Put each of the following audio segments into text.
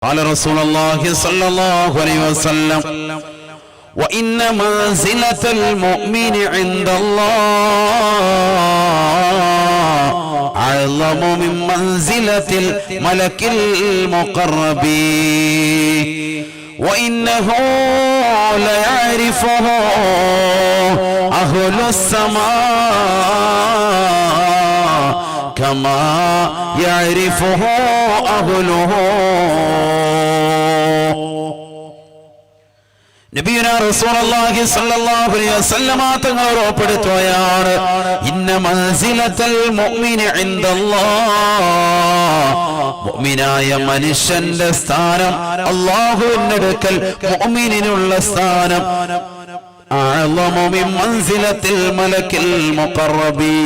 قال رسول الله صلى الله عليه وسلم وإن منزلة المؤمن عند الله أعظم من منزلة الملك المقرب وإنه ليعرفه أهل السماء كما يعرفه أهله. നബിയുനാ റസൂലുള്ളാഹി സ്വല്ലല്ലാഹു അലൈഹി വസല്ലമ തങ്ങൾ ഉറപ്പെടുത്തുകയാണ്, ഇന്ന മൻസിലത്തൽ മുഅ്മിനി ഇൻദല്ലാഹ്, മുഅ്മിനായ മനുഷ്യന്റെ സ്ഥാനം അല്ലാഹുവിന്റെ അടുക്കൽ മുഅ്മിനിനുള്ള സ്ഥാനം അഅ്ളമു മിൻ മൻസിലത്തിൽ മലക്കിൽ മുഖറബി,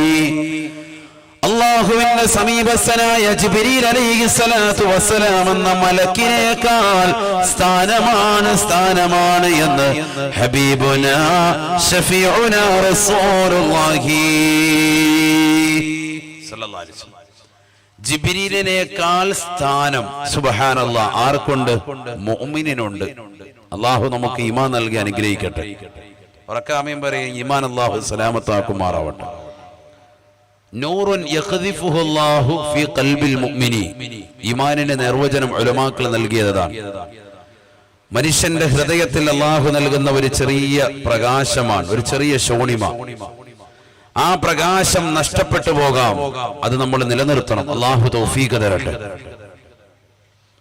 അല്ലാഹുവിന്റെ സമീപസ്ഥനായ ജിബ്രീൽ അലൈഹിസ്സലാത്തു വസ്സലാം എന്ന മലക്കിനേക്കാൾ സ്ഥാനമാണ് എന്ന് ഹബീബുനാ ശഫീഉനാ റസൂലുള്ളാഹി സ്വല്ലല്ലാഹു അലൈഹി വസല്ലം. ജിബ്രീലിനേക്കാൾ സ്ഥാനം സുബ്ഹാനല്ലാഹ് ആർക്കുണ്ട്? മുഅ്മിനിനുണ്ട്. അല്ലാഹു നമുക്ക് ഈമാൻ നൽകി അനുഗ്രഹിക്കട്ടെ. ഉറക്കാമയും പറയും, ഈമാൻ അല്ലാഹു സലാമത്താക്കുമാറാവട്ടെ. നൂറുൻ യഖ്ദിഫുഹു അല്ലാഹു ഫീ ഖൽബിൽ മുഅ്മിനി, ഈമാനിന്റെ നിർവചനം ഉലമാക്കൾ നൽകിയതാണ്. മനുഷ്യന്റെ ഹൃദയത്തിൽ അല്ലാഹു നൽകുന്ന ഒരു ചെറിയ പ്രകാശമാണ്, ഒരു ചെറിയ ശോണിമ. ആ പ്രകാശം നഷ്ടപ്പെട്ടു പോകാം, അത് നമ്മൾ നിലനിർത്തണം. അല്ലാഹു തൗഫീഖ് തരട്ടെ.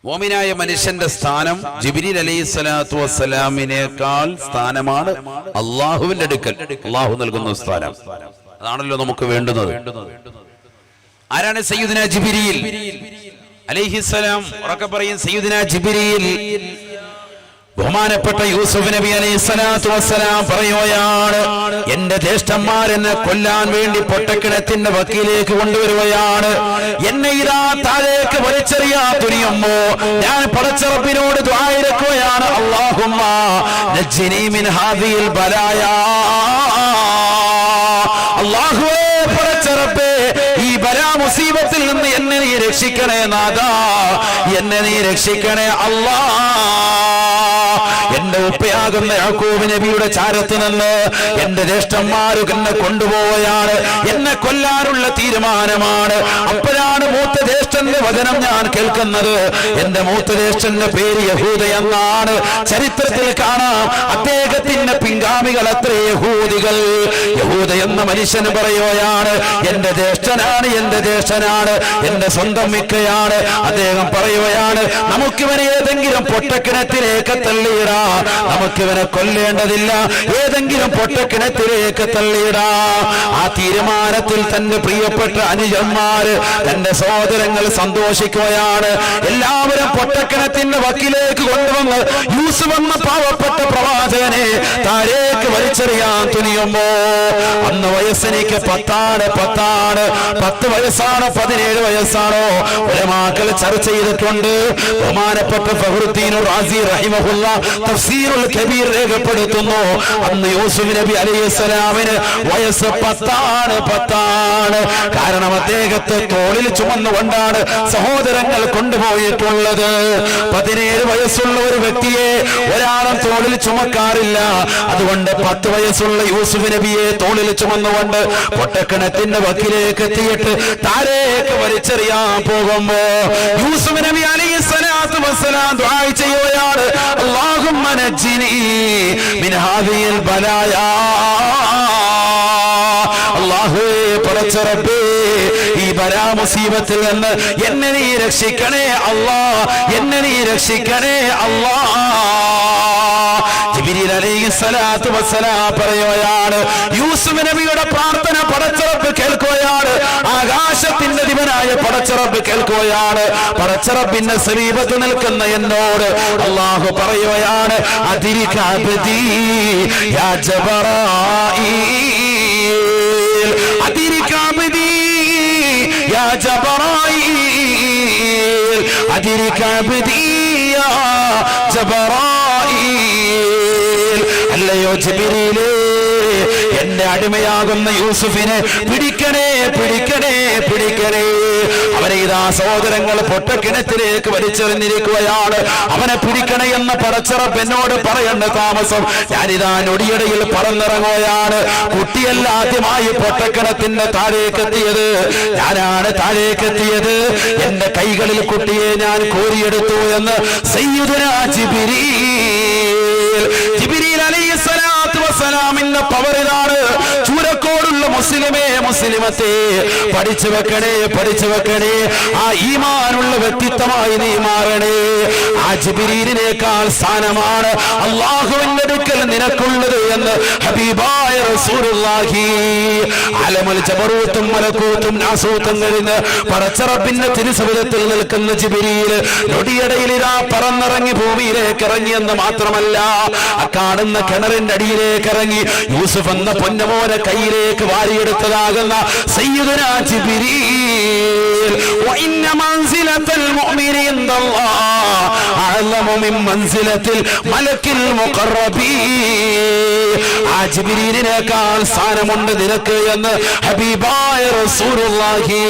മുഅ്മിനായ മനുഷ്യന്റെ സ്ഥാനം ജിബ്രീൽ അലൈഹിസ്സലാത്തു വസ്സലാമിനേക്കാൾ സ്ഥാനമാണ് അല്ലാഹുവിന്റെ അടുക്കൽ. അല്ലാഹു നൽകുന്ന സ്ഥാനം അതാണല്ലോ നമുക്ക് വേണ്ടുന്നത്. ആരാണ് സയ്യിദുനാ ജിബ്രീൽ അലൈഹിസ്സലാം? ഉറക്കെ പറയും, സയ്യിദുനാ ജിബ്രീൽ. ബഹുമാനപ്പെട്ട യൂസുഫ് നബി അലൈഹിസ്സലാത്തു വസ്സലാം പറയുകയാണ്, എന്റെ ജ്യേഷ്ഠന്മാർ എന്നെ കൊല്ലാൻ വേണ്ടി പൊട്ടക്കിണറ്റിന്റെ വക്കിലേക്ക് കൊണ്ടുവരുകയാണ്. എന്നെ ഇതാ താഴേക്ക് വലിച്ചെറിയാൻ തുനിയുമ്പോ ഞാൻ പടച്ച റബ്ബിനോട് ദുആ ഇറക്കുകയാണ്, അല്ലാഹുമ്മ നജ്ജിനി മിൻ ഹാദിഹിൽ ബലായാ, അല്ലാഹുവേ പടച്ച റബ്ബേ ഈ ബലാ മുസീബത്തിൽ നിന്ന് എന്നെ നീ രക്ഷിക്കണേ നാഥാ, എന്നെ നീ രക്ഷിക്കണേ അല്ലാഹ്. എന്റെ ഉപ്പയാകുന്ന യാക്കൂബ് നബിയുടെ ചാരത്ത് നിന്ന് എന്റെ ജ്യേഷ്ഠന്മാർ എന്നെ കൊണ്ടുപോവുകയാണ്, എന്നെ കൊല്ലാനുള്ള തീരുമാനമാണ്. അപ്പോഴാണ് മൂത്ത ജ്യേഷ്ഠന്റെ വചനം ഞാൻ കേൾക്കുന്നത്. എന്റെ മൂത്ത ജ്യേഷ്ഠന്റെ പേര് യഹൂദ എന്നാണ്. ചരിത്രത്തിൽ കാണാം, അദ്ദേഹത്തിന്റെ പിൻഗാമികൾ അത്രേ യഹൂദികൾ. യഹൂദ എന്ന മനുഷ്യന് പറയുകയാണ്, എന്റെ ജ്യേഷ്ഠനാണ്, എന്റെ ജ്യേഷ്ഠനാണ്, എന്റെ സ്വന്തം മിക്കയാണ്. അദ്ദേഹം പറയുകയാണ്, നമുക്കിവനെ ഏതെങ്കിലും പൊട്ടക്കിണറ്റിലേക്ക് തള്ളിയിടാ, നമുക്കിവനെ കൊല്ലേണ്ടതില്ല, ഏതെങ്കിലും പൊട്ടക്കിണറ്റിലേക്ക് തള്ളിയിടാ. ആ തീരുമാനത്തിൽ തന്റെ പ്രിയപ്പെട്ട അനുജന്മാര്, തന്റെ സഹോദരങ്ങൾ സന്തോഷിക്കുകയാണ്. എല്ലാവരും പൊട്ടക്കിണറ്റിന്റെ വക്കിലേക്ക് കൊണ്ടുവന്ന് യൂസുഫ് എന്ന പാവപ്പെട്ട പ്രവാചകനെ താഴേക്ക് വലിച്ചെറിയാൻ തുനിയുമ്പോ, അന്ന് വയസ്സെനിക്ക് 10 വയസ്സാണോ 17 വയസ്സാണോ ഉലമാക്കൾ ചർച്ച ചെയ്തിട്ടുണ്ട്. ബഹുമാനപ്പെട്ട ഫഖ്റുദ്ദീൻ റാസി റഹിമഹുല്ലാഹ് തഫ്സീറുൽ കബീർ രേഖപ്പെടുത്തുന്നു, അന്ന് യൂസുഫ് നബി അലൈഹിസ്സലാമിന് വയസ്സ് 10. കാരണം അദ്ദേഹത്തെ തോളിൽ ചുമന്നുകൊണ്ടാണ് സഹോദരങ്ങൾ കൊണ്ടുപോയിട്ടുള്ളത്. 17 വയസ്സുള്ള ഒരു വ്യക്തിയെ ഒരാളും തോളിൽ ചുമക്കാറില്ല. അതുകൊണ്ട് 10 വയസ്സുള്ള യൂസുഫ് നബിയെ തോളിൽ ചുമന്നുകൊണ്ട് പൊട്ടക്കിണറ്റിന്റെ വക്കിലേക്ക് എത്തിയിട്ട് താഴേക്ക് വലിച്ചെറിയാൻ പോകുമ്പോ യൂസുഫ് നബി അലൈഹിസ്സലാത്തു വസ്സലാം ദുആ ചെയ്യുകയാണ്, അല്ലാഹുമ്മ നജ്ജിനി മിൻ ഹാദിഹിൽ ബലായാ, അല്ലാഹുവേ പടച്ച റബ്ബേ ഈ ബലാ മുസീബത്തിൽ നിന്ന് എന്നെ നീ രക്ഷിക്കണേ അല്ലാഹ്, എന്നെ നീ രക്ഷിക്കണേ അല്ലാഹ്. ജിബ്രീൽ അലൈഹിസ്സലാത്തു വസ്സലാം പറയുകയാണ്, യൂസുഫ് നബിയുടെ പ്രാർത്ഥന പടച്ച റബ്ബ് കേൾക്കുകയാണ്. ആകാശത്തിന്റെ ദിവനായ പടച്ച റബ്ബ് കേൾക്കുകയാണ്. പടച്ച റബ്ബിന്റെ സമീപത്ത് നിൽക്കുന്ന എന്നോട് അല്ലാഹു പറയുകയാണ്, അദിരിക അബ്ദി യാ ജബറായീൽ, അദിരിക അബ്ദി യാ ജബറായീൽ, അദിരിക അബ്ദി യാ ജബറായീൽ. അല്ലയോ ജിബ്രീലേ, എന്റെ അടിമയാകുന്ന യൂസുഫിനെ പിടിക്കണേ പിടിക്കണേ പിടിക്കണേ. അവരെ ഇതാ സഹോദരങ്ങൾ പൊട്ടക്കിണറ്റിലേക്ക് വലിച്ചെറിഞ്ഞിരിക്കുകയാണ്. അവനെ പിടിക്കണേ എന്ന് പടച്ചറപ്പ് എന്നോട് പറയേണ്ട താമസം ഞാനിതാ നൊടിയടയിൽ പറന്നിറങ്ങുകയാണ്. കുട്ടിയല്ല ആദ്യമായി പൊട്ടക്കിണത്തിന്റെ താഴേക്കെത്തിയത്, ഞാനാണ് താഴേക്കെത്തിയത്. എന്റെ കൈകളിൽ കുട്ടിയെ ഞാൻ കോരിയെടുത്തു എന്ന് സയ്യിദുനാ ജിബ്രീൽ അലൈഹിസ്സലാത്തു വസ്സലാമിന്റെ പവർ ഇതാണ്. ചൂരക്കോടുള്ള മുസ്ലിമേ മുസ്ലിമത്തെ പഠിച്ചു വെക്കണേ പഠിച്ചു വെക്കണേ. ആ ഈമാനുള്ള വ്യക്തിത്വമായി നീ മാറണേ. ആ ജിബ്രീലിനേക്കാൾ സ്ഥാനമാണ് അല്ലാഹുവിന്റെ അടുക്കൽ നിനക്കുള്ളത് എന്ന് ഹബീബായ റസൂലുള്ളാഹി. അലമുൽ ജബറൂത്തും മലക്കൂത്തും നാസൂത്തും കഴിഞ്ഞ് പടച്ചറപ്പിന്റെ തിരുസവിധത്തിൽ നിൽക്കുന്ന ജിബ്രീൽ നൊടിയടയിൽ ഇതാ പറന്നിറങ്ങി ഭൂമിയിലേക്ക് ഇറങ്ങിയെന്ന് മാത്രമല്ല, ആ കാണുന്ന കിണറിന്റെ അടിയിലേക്ക് ഇറങ്ങി യൂസുഫ് എന്ന പൊന്നമോനെ കയ്യിലേക്ക് വാരിയെടുത്തതാകുന്ന സയ്യിദുനാ ജിബ്രീൽ. വഇന്ന മൻസിലത്തുൽ മുഅ്മിനി ഇൻദല്ലാഹ് അഅലമു മിൻ മൻസിലത്തിൽ മലക്കിൽ മുഖറബീൻ. ആ ജിബ്രീലിനേക്കാൾ സ്ഥാനമുണ്ട് നിനക്ക് എന്ന് ഹബീബായ റസൂലുള്ളാഹി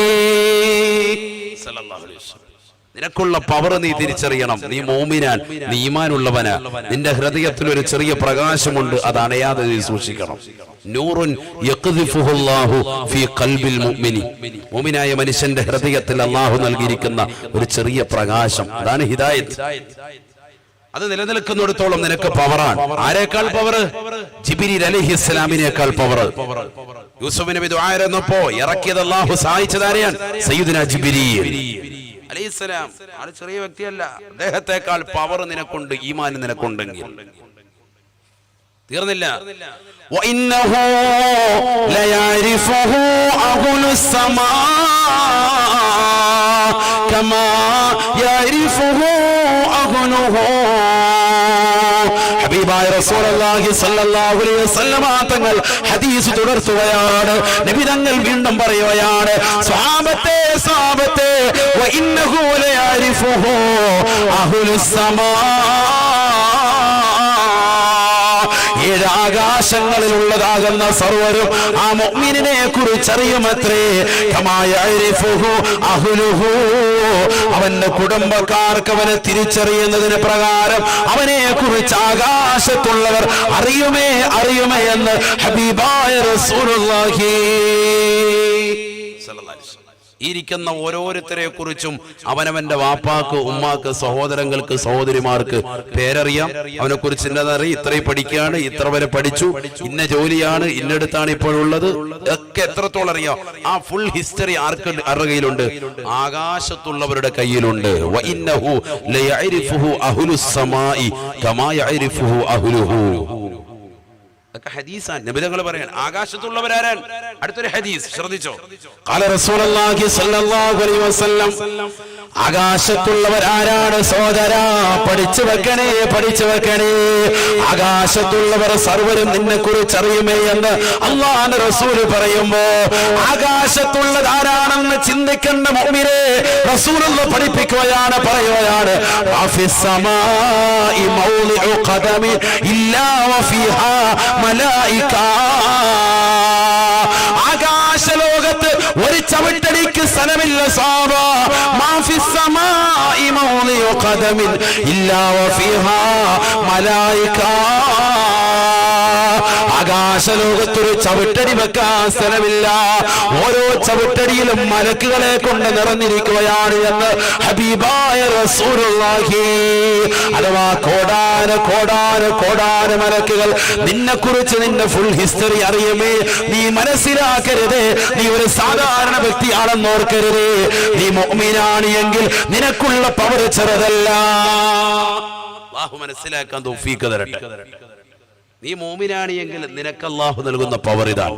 സ്വല്ലല്ലാഹു അലൈഹി വസല്ലം. നിനക്കുള്ള പവർ നീ തിരിച്ചറിയണം. നീ മോമിനാൻ, നീ ഈമാനുള്ളവനാ. നിന്റെ ഹൃദയത്തിൽ ഒരു ചെറിയ പ്രകാശമുണ്ട്, അത് അണയാതെ നീ സൂക്ഷിക്കണം. നൂറുൻ യഖ്ദിഫുഹുല്ലാഹു ഫീ ഖൽബിൽ മുഅ്മിനി. മുഅ്മിനായ മനുഷ്യന്റെ ഹൃദയത്തിൽ അല്ലാഹു നൽകിയിരിക്കുന്ന ഒരു ചെറിയ പ്രകാശം, അതാണ് ഹിദായത്ത്. അത് നിലനിൽക്കുന്നിടത്തോളം നിനക്ക് പവറാണ്. ആരേക്കാൾ പവർ? ജിബ്രീൽ അലൈഹിസ്സലാമിനേക്കാൾ പവർ. യൂസുഫ് നബി ദുആ ഇരുന്നപ്പോ ഇറക്കിയത് അല്ലാഹു സഹായിച്ചതാരെയാണ്? സയ്യിദുനാ ജിബ്രീൽ അലൈഹിസ്സലാം. ആള് ചെറിയ വ്യക്തിയല്ല. അദ്ദേഹത്തെക്കാൾ പവർ നിനക്കുണ്ട്, ഈമാൻ നിനക്കുണ്ടെങ്കിൽ. തീർന്നില്ല. വഇന്നഹു ലയരിഫുഹു അഹ്ലുസ് സമാ കമാ യരിഫുഹു അഹ്ലുഹു. ഹബീബായ റസൂലുള്ളാഹി സ്വല്ലല്ലാഹു അലൈഹി വസല്ലം തങ്ങൾ ഹദീസ് തുടർത്തുകയാണ്. നബി തങ്ങൾ വീണ്ടും പറയുകയാണ്, സ്വഹാബത്തെ സ്വഹാബത്തെ വഇന്നഹു ലയരിഫുഹു അഹ്ലുസ് സമാ. ഏഴ് ആകാശങ്ങളിലുള്ളതാകുന്ന സർവരും ആ മുഅ്മിനിനെ കുറിച്ചറിയുമത്രേ. കമാ യഅരിഫുഹു അഹ്ലുഹു. അവന്റെ കുടുംബക്കാർക്ക് അവനെ തിരിച്ചറിയുന്നതിന് പ്രകാരം അവനെ കുറിച്ച് ആകാശത്തുള്ളവർ അറിയുമേ അറിയുമേ എന്ന് ഹബീബായ റസൂലുള്ളാഹി സ്വല്ലല്ലാഹു അലൈഹി വസല്ലം. ഇരിക്കുന്ന ഓരോരുത്തരെ കുറിച്ചും അവനവന്റെ വാപ്പാക്ക്, ഉമ്മാക്ക്, സഹോദരങ്ങൾക്ക്, സഹോദരിമാർക്ക് പേരറിയാം. അവനെ കുറിച്ച് ഇന്നതറിയാം, ഇത്രയും പഠിക്കുകയാണ്, ഇത്ര വരെ പഠിച്ചു, ഇന്ന ജോലിയാണ്, ഇന്നടുത്താണ് ഇപ്പോഴുള്ളത്, ഒക്കെ എത്രത്തോളം അറിയാം. ആ ഫുൾ ഹിസ്റ്ററി ആരുടെ കയ്യിലുണ്ട്? ആകാശത്തുള്ളവരുടെ കയ്യിലുണ്ട്. വഇന്നഹു ലയഅരിഫുഹു അഹ്ലുസ് സമാഇ കമാ യഅരിഫുഹു അഹ്ലുഹു. ഹദീസാൻ നബിതങ്ങൾ പറയാൻ ആകാശത്തുള്ളവരാരാൻ? അടുത്തൊരു ഹദീസ് ശ്രദ്ധിച്ചോ. ഖാല റസൂലുള്ളാഹി സ്വല്ലല്ലാഹു അലൈഹി വസല്ലം, ആകാശത്തുള്ളവരാരാണ് സഹോദരാ? പഠിച്ചു വെക്കണേ പഠിച്ചു വെക്കണേ. ആകാശത്തുള്ളവർ സർവരും നിന്നെ കുറിച്ച് അറിയുമേ എന്ന് അല്ലാഹുവിന്റെ റസൂൽ പറയുമ്പോ ആകാശത്തുള്ളത് ആരാണെന്ന് ചിന്തിക്കേണ്ട മുഅ്മിനെ റസൂലുള്ള പഠിപ്പിക്കുകയാണ്, പറയുകയാണ്. വഫിസ് സമാഇ മൗളിഉ ഖദമി ഇല്ലാ വഫീഹാ മലായിക. ആകാശലോകത്ത് ഒരു ചവിട്ടടിക്ക് സ്ഥലമില്ല സാബ. മാഫിസ് സമാഇ മൗളിഉ ഖദമിൻ ഇല്ലാ വഫീഹാ മലായിക. ആകാശലോകത്തൊരു ചവിട്ടടി വെക്കാൻ സ്ഥലമില്ല. ഓരോ ചവിട്ടടിയിലും മലക്കുകളെ കൊണ്ട് നിറഞ്ഞിരിക്കുകയാണ് എന്ന് ഹബീബായ റസൂലുള്ളാഹി. അഥവാ കോടാന കോടാന കോടാന മലക്കുകൾ നിന്നെ കുറിച്ച് നിന്റെ ഫുൾ ഹിസ്റ്ററി അറിയുമേ. നീ മനസ്സിലാക്കരുത് നീ ഒരു സാധാരണ വ്യക്തിയാണെന്ന് ഓർക്കരുത്. നീ മുഅ്മിനാണ് എങ്കിൽ നിനക്കുള്ള പവർ ചെറുതല്ല. അല്ലാഹു മനസ്സിലാക്കാൻ തൗഫീഖ് തരട്ടെ. നീ മോമിനാണ് എങ്കിൽ നിനക്ക് അല്ലാഹു നൽകുന്ന പവർ ഇതാണ്.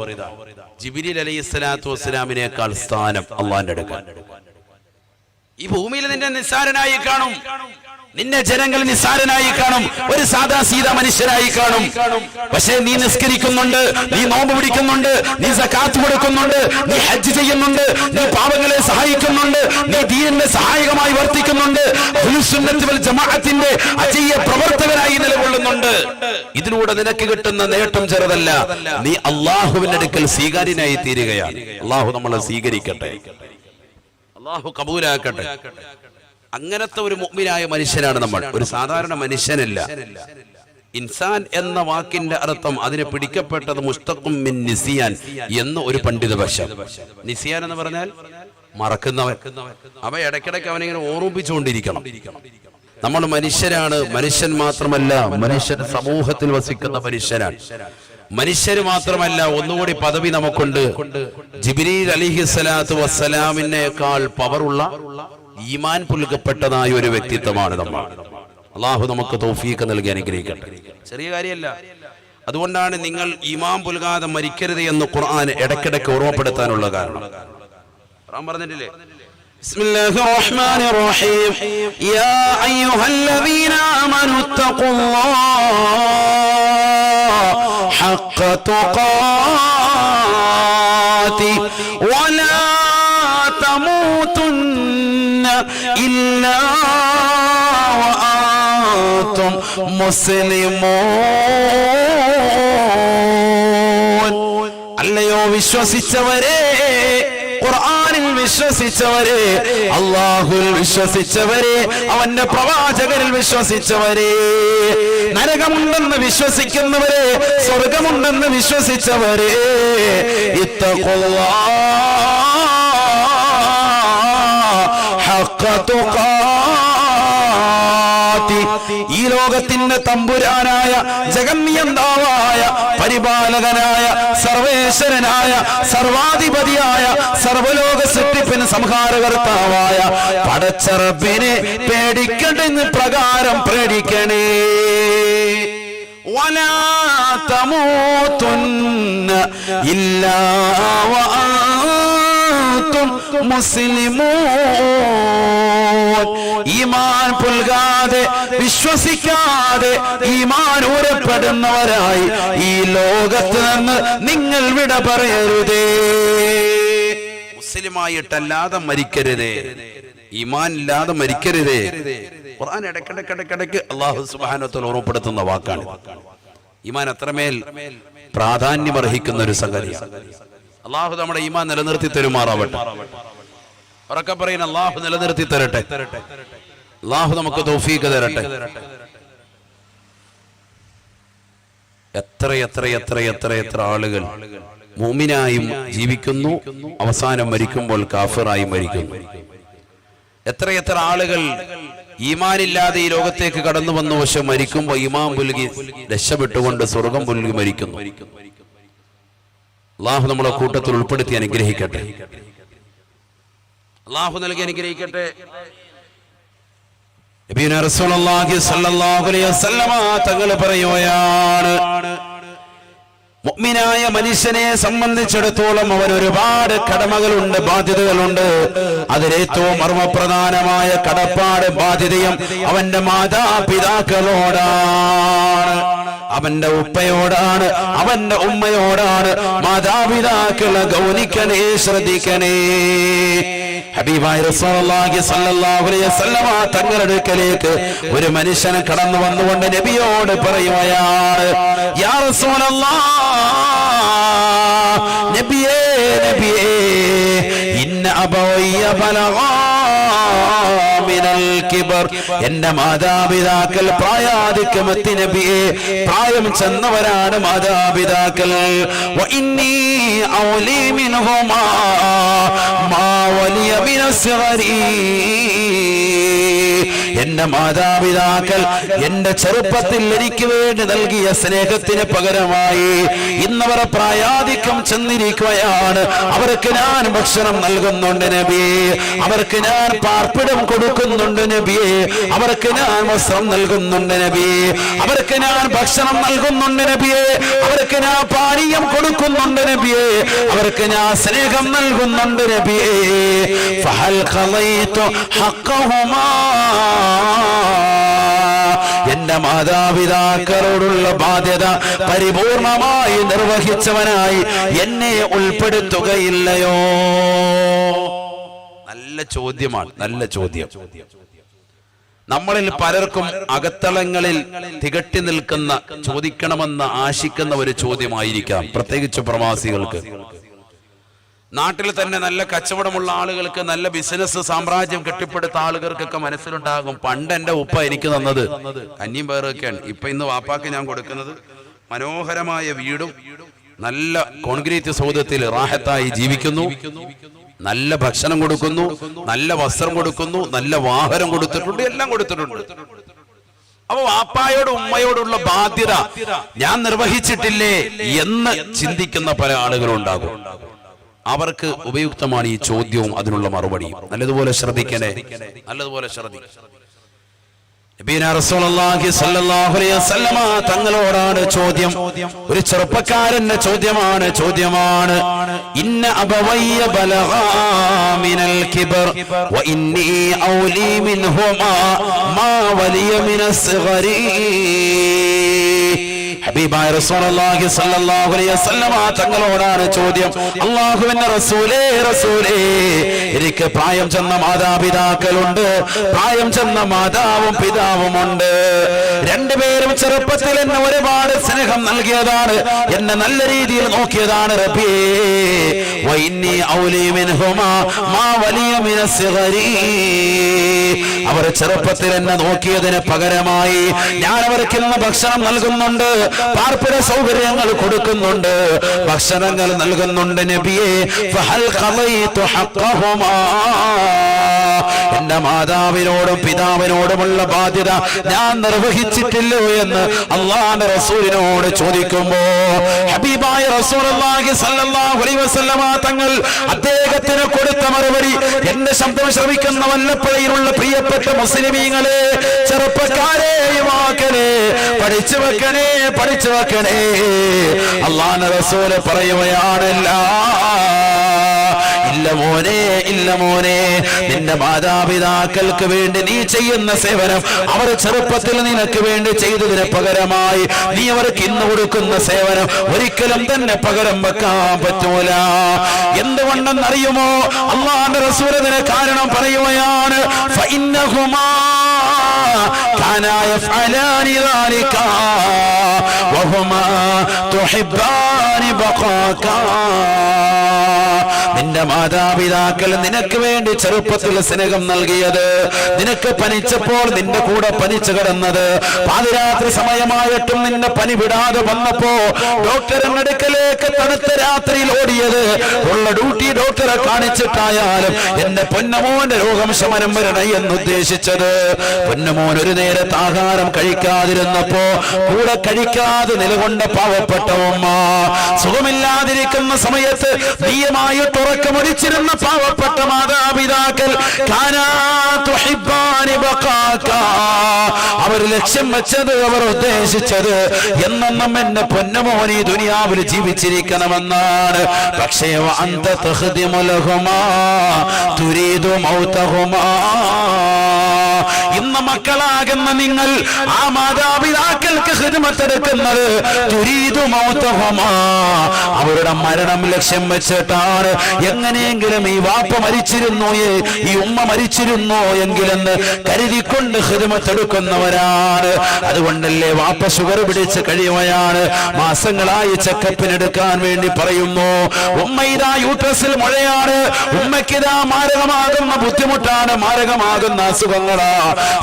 ജിബ്രീൽ അലൈഹിസ്സലാത്തു വസ്സലാമിനേക്കാൾ സ്ഥാനം അല്ലാഹുവിന്റെ അടുക്കൽ. ഈ ഭൂമിയിൽ നിന്നെ നിസ്സാരനായി കാണും. നിന്നെ ജനങ്ങൾ നിസ്സാരനായി കാണും, ഒരു സാധാ സീതാ മനുഷ്യനായി കാണും. പക്ഷേ നീ നിസ്കരിക്കുന്നുണ്ട്, നീ നോമ്പ് പിടിക്കുന്നുണ്ട്, നീ സകാത്ത് കൊടുക്കുന്നുണ്ട്, നീ ഹജ്ജ് ചെയ്യുന്നുണ്ട്, നീ പാവങ്ങളെ സഹായിക്കുന്നുണ്ട്, നീ ദീനിന്റെ സഹായകമായി വർത്തിക്കുന്നുണ്ട്, അഹ്ലുസുന്നത്ത് വൽ ജമാഅത്തിന്റെ അജയ്യ പ്രവർത്തകനായി നിലകൊള്ളുന്നുണ്ട്. ഇതിലൂടെ നിനക്ക് കിട്ടുന്ന നേട്ടം ചെറുതല്ല, നീ അള്ളാഹുവിന്റെ അടുക്കൽ സ്വീകാര്യനായി തീരുകയാണ്. അള്ളാഹു നമ്മളെ സ്വീകരിക്കട്ടെ, അള്ളാഹു കബൂലാക്കട്ടെ. അങ്ങനത്തെ ഒരു മുഅ്മിനായ മനുഷ്യനാണ് നമ്മൾ, ഒരു സാധാരണ മനുഷ്യനല്ല. ഇൻസാൻ എന്ന വാക്കിന്റെ അർത്ഥം അതിനെ പിടിക്കപ്പെട്ടത് മുസ്തഖും മിൻ നിസിയാൻ എന്ന് ഒരു പണ്ഡിത ഭാഷ. നിസിയാൻ എന്ന് പറഞ്ഞാൽ മറക്കുന്നവൻ. അവ ഇടയ്ക്കിടയ്ക്ക് അവനിങ്ങനെ ഓർമ്മിപ്പിച്ചുകൊണ്ടിരിക്കണം. നമ്മൾ മനുഷ്യരാണ്, മനുഷ്യൻ മാത്രമല്ല, മനുഷ്യൻ സമൂഹത്തിൽ വസിക്കുന്ന മനുഷ്യനാണ്. മനുഷ്യര് മാത്രമല്ല, ഒന്നുകൂടി പദവി നമുക്കുണ്ട്. ജിബ്രീൽ അലൈഹിസ്സലാത്തു വസ്സലാമിനേക്കാൾ പവറുള്ള ഈമാൻ പുൽകപ്പെട്ടതായ ഒരു വ്യക്തിത്വമാണ് നമ്മൾ. അള്ളാഹു നമുക്ക് തൗഫീഖ് നൽകി അനുഗ്രഹിക്കട്ടെ. ചെറിയ കാര്യമല്ല. അതുകൊണ്ടാണ് നിങ്ങൾ ഈമാൻ പുൽകാതെ മരിക്കരുത് എന്ന് ഖുർആൻ ഇടയ്ക്കിടയ്ക്ക് ഓർമ്മപ്പെടുത്താനുള്ള കാരണം. ഖുർആൻ പറഞ്ഞിട്ടില്ലേ, ബിസ്മില്ലാഹിർ റഹ്മാനിർ റഹീം, യാ അയ്യുഹല്ലദീന ആമനൂ തഖുല്ലാഹ ഹഖ്ക തുഖാതി വലാ തമൂതുന്ന ഇല്ലാ വഅൻതും മുസ്ലിമൂൻ. അല്ലയോ വിശ്വസിച്ചവരെ, ഖുർആനിൽ വിശ്വസിച്ചവരെ, അല്ലാഹുവിൽ വിശ്വസിച്ചവരെ, അവന്റെ പ്രവാചകരിൽ വിശ്വസിച്ചവരെ, നരകമുണ്ടെന്ന് വിശ്വസിക്കുന്നവരെ, സ്വർഗമുണ്ടെന്ന് വിശ്വസിച്ചവരെ, ഇത്തഖുല്ലാഹ ഹഖ്ക തുഖാതി. ഈ ലോകത്തിന്റെ തമ്പുരാനായ, ജഗന്നിയന്താവായ, പരിപാലകനായ, സർവേശ്വരനായ, സർവാധിപതിയായ, സർവലോക സൃഷ്ടിപ്പിന് സംഹാരകർത്താവായ പടച്ച റബ്ബിനെ പേടിക്കണമെന്ന് പ്രകാരം പേടിക്കണേ. വലാ തമൂതുന്ന ഇല്ലാ വഅൻതും മുസ്ലിമൂൻ. ഈമാൻ പുൽകാതെ, വിശ്വസിക്കാതെ, ഈമാൻ ഊരപ്പെടുന്നവരായി ഈ ലോകത്ത് നിന്ന് നിങ്ങൾ വിട പറയരുതേ. മുസ്ലിമായിട്ടല്ലാതെ മരിക്കരുതേ, ഈമാൻ ഇല്ലാതെ മരിക്കരുതേ. ഖുർആൻ ഇടയ്ക്കിടയ്ക്ക് അല്ലാഹു സുബ്ഹാനഹു വ തആല ഓർമ്മപ്പെടുത്തുന്ന വാക്കാണ്. ഈമാൻ അത്രമേൽ പ്രാധാന്യമർഹിക്കുന്ന ഒരു സംഗതിയാണ്. അല്ലാഹു നമ്മുടെ ഈമാൻ നിലനിർത്തി തരുമാറാവട്ടെ. ഉറക്കെ പറയുന്ന അല്ലാഹു നിലനിർത്തി തരട്ടെ. അല്ലാഹു നമുക്ക് തൗഫീഖ് തരട്ടെ. എത്ര ആളുകൾ മുഅ്മിനായും ജീവിക്കുന്നു, അവസാനം മരിക്കുമ്പോൾ കാഫിറായി മരിക്കുന്നു. എത്ര ആളുകൾ ഈമാനില്ലാതെ ഈ ലോകത്തേക്ക് കടന്നു വന്നു, പക്ഷെ മരിക്കുമ്പോൾ ഈമാൻ പുൽകി രക്ഷപ്പെട്ടുകൊണ്ട് സ്വർഗം പുൽകി മരിക്കുന്നു. അല്ലാഹു നമ്മളെ കൂട്ടത്തിൽ ഉൾപ്പെടുത്തി അനുഗ്രഹിക്കട്ടെ. അല്ലാഹു നൽകി അനുഗ്രഹിക്കട്ടെ. നബിയുനാ റസൂലുള്ളാഹി സ്വല്ലല്ലാഹു അലൈഹി വസല്ലമ തങ്ങൾ പറയുകയാണ്, മുഅ്മിനായ മനുഷ്യനെ സംബന്ധിച്ചിടത്തോളം അവൻ ഒരുപാട് കടമകളുണ്ട്, ബാധ്യതകളുണ്ട്. അതിലേറ്റവും മർമ്മപ്രധാനമായ കടപ്പാട്, ബാധ്യതയും അവന്റെ മാതാപിതാക്കളോടാണ്, അവന്റെ ഉപ്പയോടാണ്, അവന്റെ ഉമ്മയോടാണ്. മാതാപിതാക്കളെ ഗൗനിക്കണേ, ശ്രദ്ധിക്കണേ. ഹബീബായ റസൂലുള്ളാഹി സ്വല്ലല്ലാഹു അലൈഹി വസല്ലമ തങ്ങളുടെ അടുക്കലേക്ക് ഒരു മനുഷ്യൻ കടന്നു വന്നുകൊണ്ട് നബിയോട് പറയുകയാണ്, യാ റസൂലല്ലാഹ്, നബിയേ നബിയേ, ഇന്ന അബവയ്യ ബലഗാ മിനൽ കിബർ. എന്റെ മാതാപിതാക്കൾ പ്രായാധിക്യമെത്തി നബിയേ, പ്രായം ചെന്നവരാണ് മാതാപിതാക്കൾ. വ ഇന്നി ഔലി മിൻഹുമാ മാ വലിയ മിനസ്സഗരി. എന്റെ മാതാപിതാക്കൾ എന്റെ ചെറുപ്പത്തിൽ എനിക്ക് വേണ്ടി നൽകിയ സ്നേഹത്തിന് പകരമായി ഇന്നവർ പ്രായാധിക്യം ചെന്നിരിക്കുകയാണ്. അവർക്ക് ഞാൻ ഭക്ഷണം നൽകുന്നുണ്ട് നബി, അവർക്ക് ഞാൻ പാർപ്പിടം കൊടുക്കുന്നു കൊടുക്കുന്നുണ്ട് നബിയെ, അവർക്ക് ഞാൻ വസ്ത്രം നൽകുന്നുണ്ട് നബിയെ, അവർക്ക് ഞാൻ ഭക്ഷണം നൽകുന്നുണ്ട് നബിയെ, അവർക്ക് ഞാൻ പാനീയം കൊടുക്കുന്നുണ്ട് നബിയെ, അവർക്ക് ഞാൻ സ്നേഹം നൽകുന്നുണ്ട് നബിയെ. ഫഹൽ ഖളൈതു ഹഖ്ഖഹുമാ, എന്റെ മാതാപിതാക്കളോടുള്ള ബാധ്യത പരിപൂർണമായി നിർവഹിച്ചവനായി എന്നെ ഉൾപ്പെടുത്തുകയില്ലയോ? നല്ല ചോദ്യമാണ്, നല്ല ചോദ്യം. നമ്മളിൽ പലർക്കും അകത്തളങ്ങളിൽ തികട്ടി നിൽക്കുന്ന, ചോദിക്കണമെന്ന് ആശിക്കുന്ന ഒരു ചോദ്യമായിരിക്കാം, പ്രത്യേകിച്ച് പ്രവാസികൾക്ക്. നാട്ടിൽ തന്നെ നല്ല കച്ചവടമുള്ള ആളുകൾക്ക്, നല്ല ബിസിനസ് സാമ്രാജ്യം കെട്ടിപ്പടുത്ത ആളുകൾക്കൊക്കെ മനസ്സിലുണ്ടാകും, പണ്ട് എന്റെ ഉപ്പ എനിക്ക് തന്നത് കഞ്ഞിയും പേറൊക്കെയാണ്, ഇപ്പൊ ഇന്ന് വാപ്പാക്ക് ഞാൻ കൊടുക്കുന്നത് മനോഹരമായ വീടും നല്ല കോൺക്രീറ്റ് സൗധത്തിൽ റാഹത്തായി ജീവിക്കുന്നു, നല്ല ഭക്ഷണം കൊടുക്കുന്നു, നല്ല വസ്ത്രം കൊടുക്കുന്നു, നല്ല വാഹനം കൊടുത്തിട്ടുണ്ട്, എല്ലാം കൊടുത്തിട്ടുണ്ട്. അപ്പൊ വാപ്പായോട് ഉമ്മയോടുള്ള ബാധ്യത ഞാൻ നിർവഹിച്ചിട്ടില്ലേ എന്ന് ചിന്തിക്കുന്ന പല ആളുകളുണ്ടാകും. അവർക്ക് ഉപയുക്തമാണ് ഈ ചോദ്യവും അതിനുള്ള മറുപടിയും. നല്ലതുപോലെ ശ്രദ്ധിക്കണേ, നല്ലതുപോലെ ശ്രദ്ധിക്കണം. നബിയുനാ റസൂലുള്ളാഹി സ്വല്ലല്ലാഹു അലൈഹി വസല്ലമ തങ്ങളോടാണ് ചോദ്യം. ഒരു ചെറുപ്പക്കാരന്റെ ചോദ്യമാണ്. ഇന്ന അബവയ്യ ബലഗാ മിനൽ കിബർ വ ഇന്നി ഔലി മിൻഹുമാ മാ വലിയ മിനസ് സിഗരി. ഹബീബായ റസൂലുള്ളാഹി സ്വല്ലല്ലാഹു അലൈഹി വസല്ലമ തങ്ങളോടാണ് ചോദ്യം. അല്ലാഹുവിന്റെ റസൂലേ, എനിക്ക് പ്രായം ചെന്ന മാതാപിതാക്കളുണ്ട്, പ്രായം ചെന്ന മാതാവും പിതാവുമുണ്ട്. രണ്ടുപേരും ചെറുപ്പത്തിൽ എന്നെ ഒരുപാട് സ്നേഹം നൽകിയതാണ്, എന്നെ നല്ല രീതിയിൽ നോക്കിയതാണ് റബ്ബിയേ. വഇന്നി ഔലി മിൻഹുമാ മാ വലിയ മിനസ് സിഗരി. അവർ ചെറുപ്പത്തിൽ എന്നെ നോക്കിയതിന് പകരമായി ഞാൻ അവർക്ക് ഇന്ന് ഭക്ഷണം നൽകുന്നുണ്ട്, പാർപ്പിട സൗകര്യങ്ങൾ കൊടുക്കുന്നുണ്ട്, ഭക്ഷണങ്ങൾ നൽകുന്നുണ്ട് നബിയെ. ഫഹൽ ഖളൈതു ഹഖ്ഖഹുമാ, എന്റെ മാതാവിനോടും പിതാവിനോടുമുള്ള ബാധ്യത ഞാൻ നിർവഹിച്ചിട്ടില്ലോ എന്ന് അല്ലാഹുവിന്റെ റസൂലിനോട് ചോദിക്കുമ്പോ ഹബീബായ റസൂലുള്ളാഹി സ്വല്ലല്ലാഹു അലൈഹി വസല്ലമ തങ്ങൾ അദ്ദേഹത്തിന് കൊടുത്ത മറുപടി, എന്റെ ശബ്ദം ശ്രവിക്കുന്ന വല്ലപ്പുഴയിലുള്ള പ്രിയപ്പെട്ട മുസ്ലിമീങ്ങളെ, ചെറുപ്പക്കാരെ, യുവാക്കളെ, പഠിച്ചു വെക്കണേ, പഠിച്ചു വെക്കണേ. അല്ലാഹുവിന്റെ റസൂല് പറയുകയാണല്ല, ഇല്ല മോനെ, ഇല്ല മോനെ, നിന്റെ മാതാപിതാക്കൾക്ക് വേണ്ടി നീ ചെയ്യുന്ന സേവനം അവർ ചെറുപ്പത്തിൽ നിനക്ക് വേണ്ടി ചെയ്തതിന് പകരമായി നീ അവർക്ക് ഇന്ന് കൊടുക്കുന്ന സേവനം ഒരിക്കലും തന്നെ പകരം വെക്കാൻ പറ്റൂല. എന്തുകൊണ്ടെന്നറിയുമോ? അല്ലാഹുവിന്റെ റസൂൽ അതിന് കാരണം പറയുകയാണ്. ഫഇന്നഹുമാ കാനാ യഫ്അലാനി ദാലിക വഹുമാ തുഹിബ്ബാനി ബഖാക. നിന്റെ മാതാപിതാക്കൾ നിനക്ക് വേണ്ടി ചെറുപ്പത്തിൽ സ്നേഹം നൽകിയത്, നിനക്ക് പനിച്ചപ്പോൾ നിന്റെ കൂടെ പനിച്ചു കിടന്നത്, പാതിരാത്രി സമയമായിട്ടും നിന്നെ പനി വിടാതെ വന്നപ്പോ ഡോക്ടറിന്റെ അടുക്കലേക്ക് തണുത്ത രാത്രിയിൽ ഓടിയത്, ഉള്ള ഡ്യൂട്ടി ഡോക്ടറെ കാണിച്ചിട്ടായാലും എന്റെ പൊന്നമോന്റെ രോഗം ശമനം വരണേ എന്നുദ്ദേശിച്ചത്. പൊന്നമോൻ ഒരു നേരത്തെ ആഹാരം കഴിക്കാതിരുന്നപ്പോ കൂടെ കഴിക്കാതെ നിലകൊണ്ട പാവപ്പെട്ട ഉമ്മ, സുഖമില്ലാതിരിക്കുന്ന സമയത്ത് നീയമായി ഉറക്കമൊഴിച്ചിരുന്ന പാവപ്പെട്ട മാതാപിതാക്കൾ, അവർ ലക്ഷ്യം വെച്ചത്, അവർ ഉദ്ദേശിച്ചത് എന്നെന്നും എന്റെ പൊന്നമോൻ ഈ ദുനിയാവിൽ ജീവിച്ചിരിക്കണമെന്നാണ്. പക്ഷേ അന്ത തഖ്ദിമു ലഹുമാ തുരീദു മൗതഹുമാ. ഇന്ന് മക്കളാകുന്ന നിങ്ങൾ ആ മാതാപിതാക്കൾക്ക് ഖിദ്മത്ത് എടുക്കുന്നത് തുരീദു മൗതഹുമാ, അവരുടെ മരണം ലക്ഷ്യം വെച്ചിട്ടാണ്. എങ്ങനെയെങ്കിലും ഈ വാപ്പ മരിച്ചിരുന്നോ, ഈ ഉമ്മ മരിച്ചിരുന്നോ എങ്കിലെന്ന് കരുതിക്കൊണ്ട് ഖിദ്മത്ത് എടുക്കുന്നവരാണ്. അതുകൊണ്ടല്ലേ വാപ്പ ഷുഗർ പിടിച്ച് കഴിയുകയാണ്, മാസങ്ങളായി ചെക്കപ്പിനെടുക്കാൻ വേണ്ടി പറയുന്നു. ഉമ്മ ഇതാ യൂട്രസിൽ മുഴയാണ്, ഉമ്മയ്ക്കിതാ മാരകമാകുന്ന ബുദ്ധിമുട്ടാണ്, മാരകമാകുന്ന അസുഖങ്ങളാ,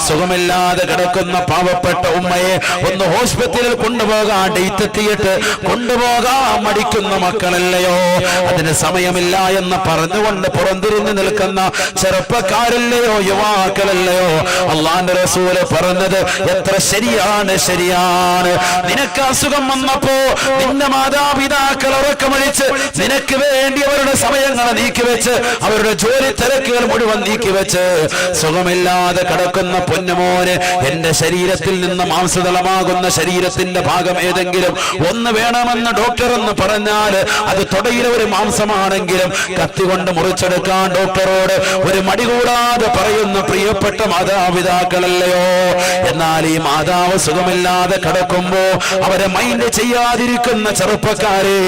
സുഖമില്ലാതെ കിടക്കുന്ന പാവപ്പെട്ട ഉമ്മയെ ഒന്ന് ഹോസ്പിറ്റലിൽ കൊണ്ടുപോകാൻ ഡേറ്റ് എത്തിയിട്ട് കൊണ്ടുപോകാൻ മടിക്കുന്ന മക്കളല്ലയോ, അതിന് സമയമില്ല എന്ന് പറഞ്ഞുകൊണ്ട് പുറംതിരിഞ്ഞു നിൽക്കുന്ന ചെറുപ്പക്കാരല്ലയോ, യുവാക്കളല്ലയോ? അള്ളാന്റെ റസൂല് പറഞ്ഞത് എത്ര ശരിയാണ്, ശരിയാണ്. നിനക്ക് അസുഖം വന്നപ്പോ നിന്റെ മാതാപിതാക്കൾ ഉറക്കമൊഴിച്ച് നിനക്ക് വേണ്ടി അവരുടെ സമയങ്ങൾ നീക്കിവെച്ച് അവരുടെ ജോലി തിരക്കുകൾ മുഴുവൻ നീക്കിവെച്ച് സുഖമില്ലാതെ കിടക്കുന്ന പൊന്നുമോന് എന്റെ ശരീരത്തിൽ നിന്ന് മാംസതളമാകുന്ന ശരീരത്തിന്റെ ഭാഗം ഏതെങ്കിലും ഒന്ന് വേണമെന്ന് ഡോക്ടർ എന്ന് പറഞ്ഞാൽ അത് തുടയിലെ ഒരു മാംസമാണെങ്കിലും കത്തി കൊണ്ട് മുറിച്ചെടുക്കാൻ ഡോക്ടറോട് ഒരു മടി കൂടാതെ പറയുന്ന പ്രിയപ്പെട്ട മാതാപിതാക്കളല്ലയോ? എന്നാൽ ഈ മാതാവ് സുഖമില്ലാതെ കിടക്കുമ്പോ അവരെ മൈൻഡ് ചെയ്യാതിരിക്കുന്ന ചെറുപ്പക്കാരെ,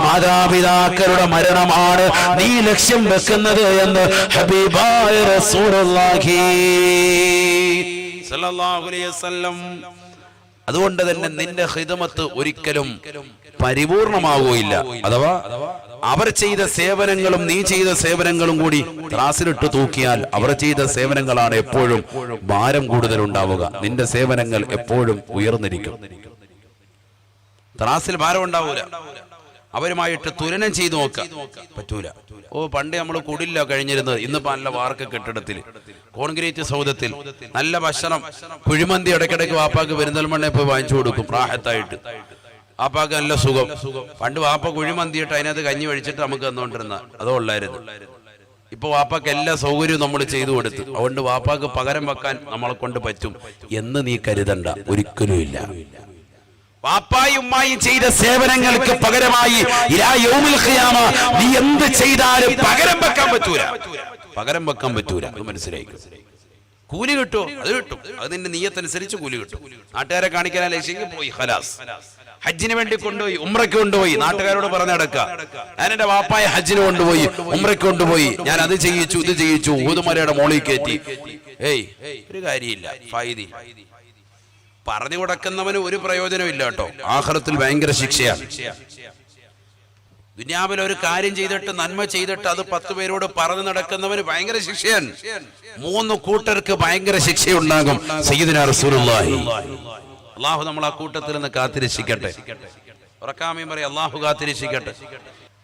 മാതാപിതാക്കളുടെ മരണമാണ് നീ ലക്ഷ്യം വെക്കുന്നത് എന്ന് ഹബീബായ റസൂലുള്ളാഹി സ്വല്ലല്ലാഹു അലൈഹി വസല്ലം. അതുകൊണ്ട് തന്നെ നിന്റെ ഖിദ്മത്ത് ഒരിക്കലും പരിപൂർണമാവുകയില്ല. അഥവാ അവർ ചെയ്ത സേവനങ്ങളും നീ ചെയ്ത സേവനങ്ങളും കൂടി ത്രാസിലിട്ട് തൂക്കിയാൽ അവർ ചെയ്ത സേവനങ്ങളാണ് എപ്പോഴും ഭാരം കൂടുതൽ ഉണ്ടാവുക. നിന്റെ സേവനങ്ങൾ എപ്പോഴും ഉയർന്നിരിക്കും, ത്രാസിൽ ഭാരം ഉണ്ടാവൂല. അവരുമായിട്ട് തുലനം ചെയ്തു നോക്കാൻ പറ്റൂല. പണ്ട് നമ്മൾ കുടില്ല കഴിഞ്ഞിരുന്നത്, ഇന്നിപ്പോ നല്ല വാർക്ക കെട്ടിടത്തിൽ കോൺക്രീറ്റ് സൗധത്തിൽ നല്ല ഭക്ഷണം, കുഴിമന്തി ഇടയ്ക്കിടയ്ക്ക് വാപ്പാക്ക് പെരിന്തൽമണ്ണ പോയി വാങ്ങിച്ചു കൊടുക്കും റാഹത്തായിട്ട്. വാപ്പാക്ക് നല്ല സുഖം. പണ്ട് വാപ്പ കുഴിമന്തിയിട്ട് അതിനകത്ത് കഞ്ഞി കഴിച്ചിട്ട് നമുക്ക് തന്നുകൊണ്ടിരുന്ന അതോ ഉള്ളായിരുന്നു. ഇപ്പൊ വാപ്പാക്ക് എല്ലാ സൗകര്യവും നമ്മൾ ചെയ്തു കൊടുത്തു. അതുകൊണ്ട് വാപ്പാക്ക് പകരം വെക്കാൻ നമ്മളെ കൊണ്ട് പറ്റും എന്ന് നീ കരുതണ്ട, ഒരിക്കലും ഇല്ല. വാപ്പായും ഉമ്മായും ചെയ്ത സേവനങ്ങൾക്ക് പകരമായി നീ എന്ത് ചെയ്താലും പകരം വെക്കാൻ പറ്റൂല, പകരം വെക്കാൻ പറ്റൂല. അത് മനസ്സിലായി. കൂലി കിട്ടുമോ? അത് കിട്ടും. അത് നിന്റെ നിയ്യത്തനുസരിച്ച് കൂലി കിട്ടും. നാട്ടുകാരെ കാണിക്കാൻ ലക്ഷ്യം പോയി ഖലാസ്. ഹജ്ജിന് വേണ്ടി കൊണ്ടുപോയി, ഉംറയ്ക്ക് കൊണ്ടുപോയി, നാട്ടുകാരോട് പറഞ്ഞടക്കുക ഞാൻ എന്റെ വാപ്പായ ഹജ്ജിന് കൊണ്ടുപോയി, ഉംറയ്ക്ക് കൊണ്ടുപോയി, ഞാൻ അത് ചെയ്യിച്ചു ഇത് ചെയ്യിച്ചു, ഊതുമലയുടെ മോളിൽ കയറ്റി. ഒരു കാര്യമില്ല, ഫായിദ. പറഞ്ഞു കൊടുക്കുന്നവന് ഒരു പ്രയോജനമില്ല കേട്ടോ. ആഖിറത്തിൽ ഭയങ്കര ശിക്ഷയാണ്. ദുനിയാവിൽ ഒരു കാര്യം ചെയ്തിട്ട് നന്മ ചെയ്തിട്ട് അത് 10 പേരോട് പറഞ്ഞു നടക്കുന്നവന് ഭയങ്കര ശിക്ഷയാണ്. 3 കൂട്ടർക്ക് ഭയങ്കര ശിക്ഷയുണ്ടാകും. സയ്യിദുനാ റസൂലുള്ളാഹി അല്ലാഹു നമ്മൾ ആ കൂട്ടത്തിൽ നിന്ന് കാത്തിരക്ഷിക്കട്ടെ. ഉറക്കാമയും പറയും അല്ലാഹു കാത്തിരക്ഷിക്കട്ടെ.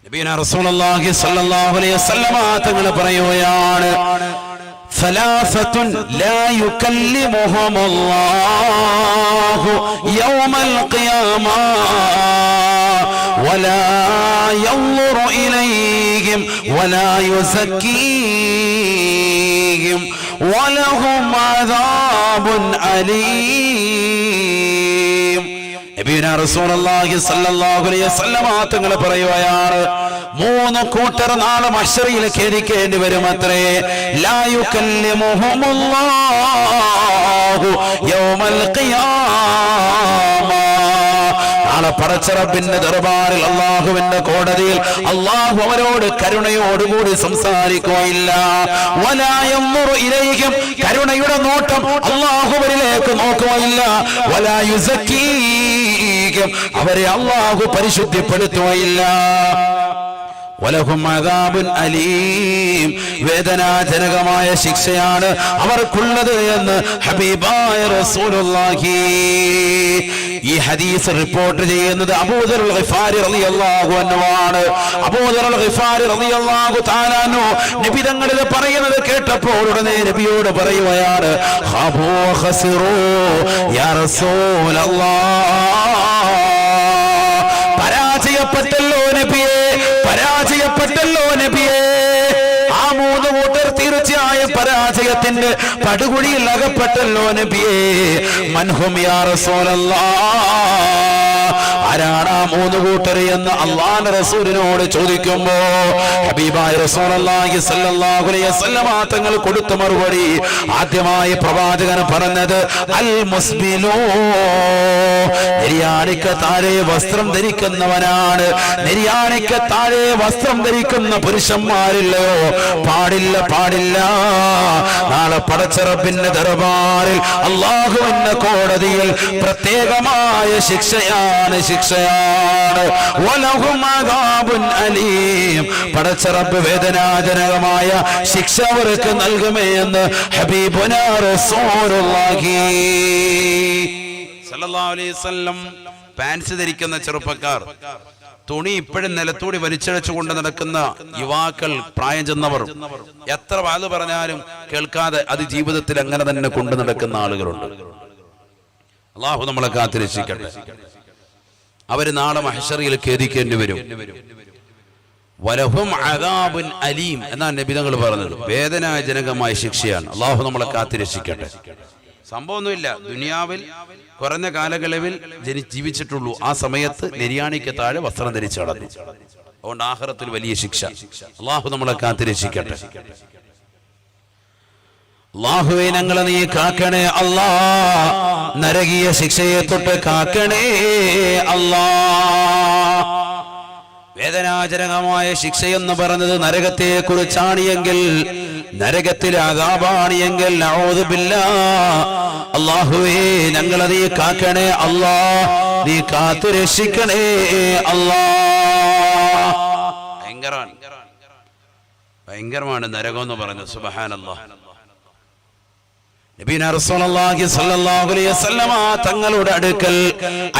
നബിയുനാ റസൂലുള്ളാഹി സ്വല്ലല്ലാഹു അലൈഹി വസല്ലമ തങ്ങൾ പറയുകയാണ്, ثلاثة لا يكلمهم الله يوم القيامة ولا ينظر إليهم ولا يزكيهم ولهم عذاب أليم. നബിയുനാ റസൂലുള്ളാഹി സ്വല്ലല്ലാഹു അലൈഹി വസല്ലമ തങ്ങൾ പറയുകയാണ്, 3 കൂട്ടർ നാളെ മഹ്ശറിൽ ഖേദിക്കേണ്ടി വരുമത്രേ. ലാ യുകല്ലിമുഹുമുല്ലാഹു യൗമൽ ഖിയാമ. നാളെ പടച്ച റബ്ബിന്റെ ദർബാറിൽ, അല്ലാഹുവിന്റെ കോടതിയിൽ അല്ലാഹു അവരോട് കരുണയോടുകൂടി സംസാരിക്കുകയില്ല. വലാ യൻദുറു ഇലൈഹിം, കരുണയുടെ നോട്ടം അല്ലാഹുവിലേക്ക് നോക്കുകയില്ല. വലാ യുസക്കീഹിം, അവരെ അല്ലാഹു പരിശുദ്ധിപ്പെടുത്തുകയില്ല. വലഹും അദാബുൻ അലീം, വേദനാജനകമായ ശിക്ഷയാണ് അവർക്കുള്ളത് എന്ന് ഹബീബായ റസൂലുള്ളാഹി. ഈ ഹദീസ് റിപ്പോർട്ട് ചെയ്യുന്നത് അബൂദറുൽ ഗിഫാരി റളിയല്ലാഹു അൻഹു ആണ്. അബൂദറുൽ ഗിഫാരി റളിയല്ലാഹു തആല അൻഹു നബി തങ്ങൾ ഇത് പറയുന്നത് കേട്ടപ്പോൾ ഉടനെ നബിയോട് പറയുകയാണ്, ഖാബൂ ഖസിറൂ യാ റസൂലല്ലാഹ്. പരാജയപ്പെട്ടല്ലോ നബിയേ, പരാജയപ്പെട്ടല്ലോ നബിയേ. ആ 3 കൂട്ടർ തീർച്ചയായും പരാജയത്തിന്റെ പടുകുഴിയിൽ അകപ്പെട്ടല്ലോ നബിയേ. മൻഹും യാ റസൂലല്ലാഹ്, ആരാണ് ആ 3 കൂട്ടർ എന്ന് അല്ലാഹുവിന്റെ റസൂലിനോട് ചോദിക്കുമ്പോ ഹബീബായ റസൂലുള്ളാഹി സ്വല്ലല്ലാഹു അലൈഹി വസല്ലമ തങ്ങൾ കൊടുത്ത മറുപടി, ആദ്യമായി പ്രവാചകൻ പറഞ്ഞത് അൽ മുസ്ബിലൂ, നെരിയാണിക്ക് താഴെ വസ്ത്രം ധരിക്കുന്നവനാണ്. നെരിയാണിക്ക് താഴെ വസ്ത്രം ധരിക്കുന്ന പുരുഷന്മാരില്ലയോ? പാടില്ല, പാടില്ല. നാളെ പടച്ചറബിന്റെ ദർബാറിൽ അല്ലാഹുവിന്റെ കോടതിയിൽ പ്രത്യേകമായ ശിക്ഷയാണ്. വലഹും അദാബുൻ അലീം, പടച്ചറബ് വേദനാജനകമായ ശിക്ഷ അവർക്ക് നൽകുമേ എന്ന് ഹബീബുനാ റസൂലുള്ളാഹി സല്ലല്ലാഹു അലൈഹി വസല്ലം. പാൻസ് ധരിക്കുന്ന ചെറുപ്പക്കാർ, തുണി ഇപ്പോഴും നിലത്തൂടി വലിച്ചഴച്ചുകൊണ്ട് നടക്കുന്ന യുവാക്കൾ, പ്രായം ചെന്നവർ, എത്ര വാത് പറഞ്ഞാലും കേൾക്കാതെ അത് ജീവിതത്തിൽ അങ്ങനെ തന്നെ കൊണ്ടു നടക്കുന്ന ആളുകളുണ്ട്. അല്ലാഹു നമ്മളെ കാത്തിരക്ഷിക്കട്ടെ. അവര് നാളെ മഹ്ശറിൽ ഖേദിക്കേണ്ടി വരും. വലഹും അദാബുൻ അലീം എന്നാണ് നബി തങ്ങൾ പറഞ്ഞത്. വേദനാജനകമായ ശിക്ഷയാണ്. അല്ലാഹു നമ്മളെ കാത്തിരക്ഷിക്കട്ടെ. സംഭവമൊന്നുമില്ല, ദുനിയാവിൽ കുറഞ്ഞ കാലയളവിൽ ജീവിച്ചിട്ടുള്ളൂ. ആ സമയത്ത് നെര്യാണിക്ക് താഴെ വസ്ത്രം ധരിച്ചു നടന്നു. അതുകൊണ്ട് ആഖിറത്തിൽ വലിയ ശിക്ഷ. അല്ലാഹു നമ്മളെ കാത്തിരക്ഷിക്കട്ടെ. അല്ലാഹുവേ ഞങ്ങളെ നീ കാക്കണേ അല്ലാ, നരകീയ ശിക്ഷയെ തൊട്ട് കാക്കണേ അല്ലാ. വേദനാജനകമായ ശിക്ഷയെന്ന് പറഞ്ഞത് നരകത്തെ കുറിച്ചാണ് എങ്കിൽ, നരകത്തിലെ അദാബാണ് എങ്കിൽ, നഊദു ബില്ലാഹ്, അല്ലാഹുവേ ഞങ്ങളെ നീ കാക്കണേ അല്ലാ, നീ കാത്തു രക്ഷിക്കണേ അല്ലാ. ഭയങ്കരമാണ് നരകം എന്ന് പറഞ്ഞത്. സുബ്ഹാനല്ലാഹ്. നബിയുനാ റസൂലുള്ളാഹി സ്വല്ലല്ലാഹു അലൈഹി വസല്ലമ തങ്ങളുടെ അടുക്കൽ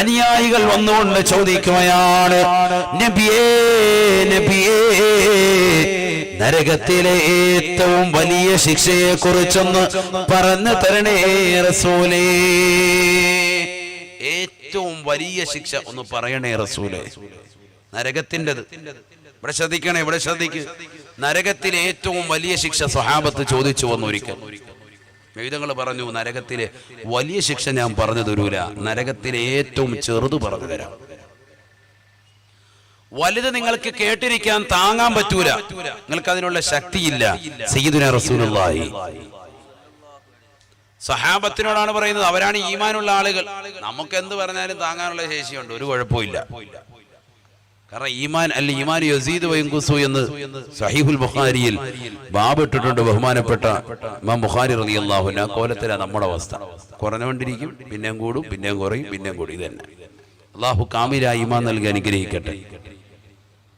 അനുയായികൾ വന്നുകൊണ്ട് ചോദിക്കുകയാണ്, നബിയേ നബിയേ, നരകത്തിലെ ഏറ്റവും വലിയ ശിക്ഷയെ കുറിച്ചൊന്ന് പറഞ്ഞു തരണേ റസൂലേ. ഏറ്റവും വലിയ ശിക്ഷ ഒന്ന് പറയണേ റസൂലേ. നരകത്തിൻ്റെത് ഇവിടെ ശ്രദ്ധിക്കണേ, ഇവിടെ ശ്രദ്ധിക്ക്. നരകത്തിലെ ഏറ്റവും വലിയ ശിക്ഷ സ്വഹാബത്ത് ചോദിച്ചു വന്നു ഒരിക്കൽ. നബിതങ്ങൾ പറഞ്ഞു, നരകത്തിലെ വലിയ ശിക്ഷ ഞാൻ പറഞ്ഞു തരൂല, നരകത്തിലെ ഏറ്റവും ചെറുത് പറഞ്ഞു തരാം. വലുത് നിങ്ങൾക്ക് കേട്ടിരിക്കാൻ താങ്ങാൻ പറ്റൂല, നിങ്ങൾക്ക് അതിനുള്ള ശക്തിയില്ല. സയ്യിദുനാ റസൂലുള്ളാഹി സഹാബത്തിനോടാണ് പറയുന്നത്. അവരാണ് ഈമാനുള്ള ആളുകൾ. നമുക്ക് എന്ത് പറഞ്ഞാലും താങ്ങാനുള്ള ശേഷിയുണ്ട്, ഒരു കുഴപ്പമില്ല. കാരണം ഈമാൻ അല്ല, ഈമാൻ യസീദ് വയൻകുസു എന്ന് സഹീഹുൽ ബുഖാരിയിൽ ബാബ് ഇട്ടിട്ടുണ്ട് ബഹുമാനപ്പെട്ട ഇമാം ബുഖാരി റളിയല്ലാഹു അൻഹു. ആ കോലത്തിലാണ് നമ്മുടെ അവസ്ഥ. കുറഞ്ഞുകൊണ്ടിരിക്കും, പിന്നെയും കൂടും, പിന്നെയും കുറയും, പിന്നെയും കൂടും. ഇത് തന്നെ. അള്ളാഹു കാമിലായ ഈമാൻ നൽകി അനുഗ്രഹിക്കട്ടെ.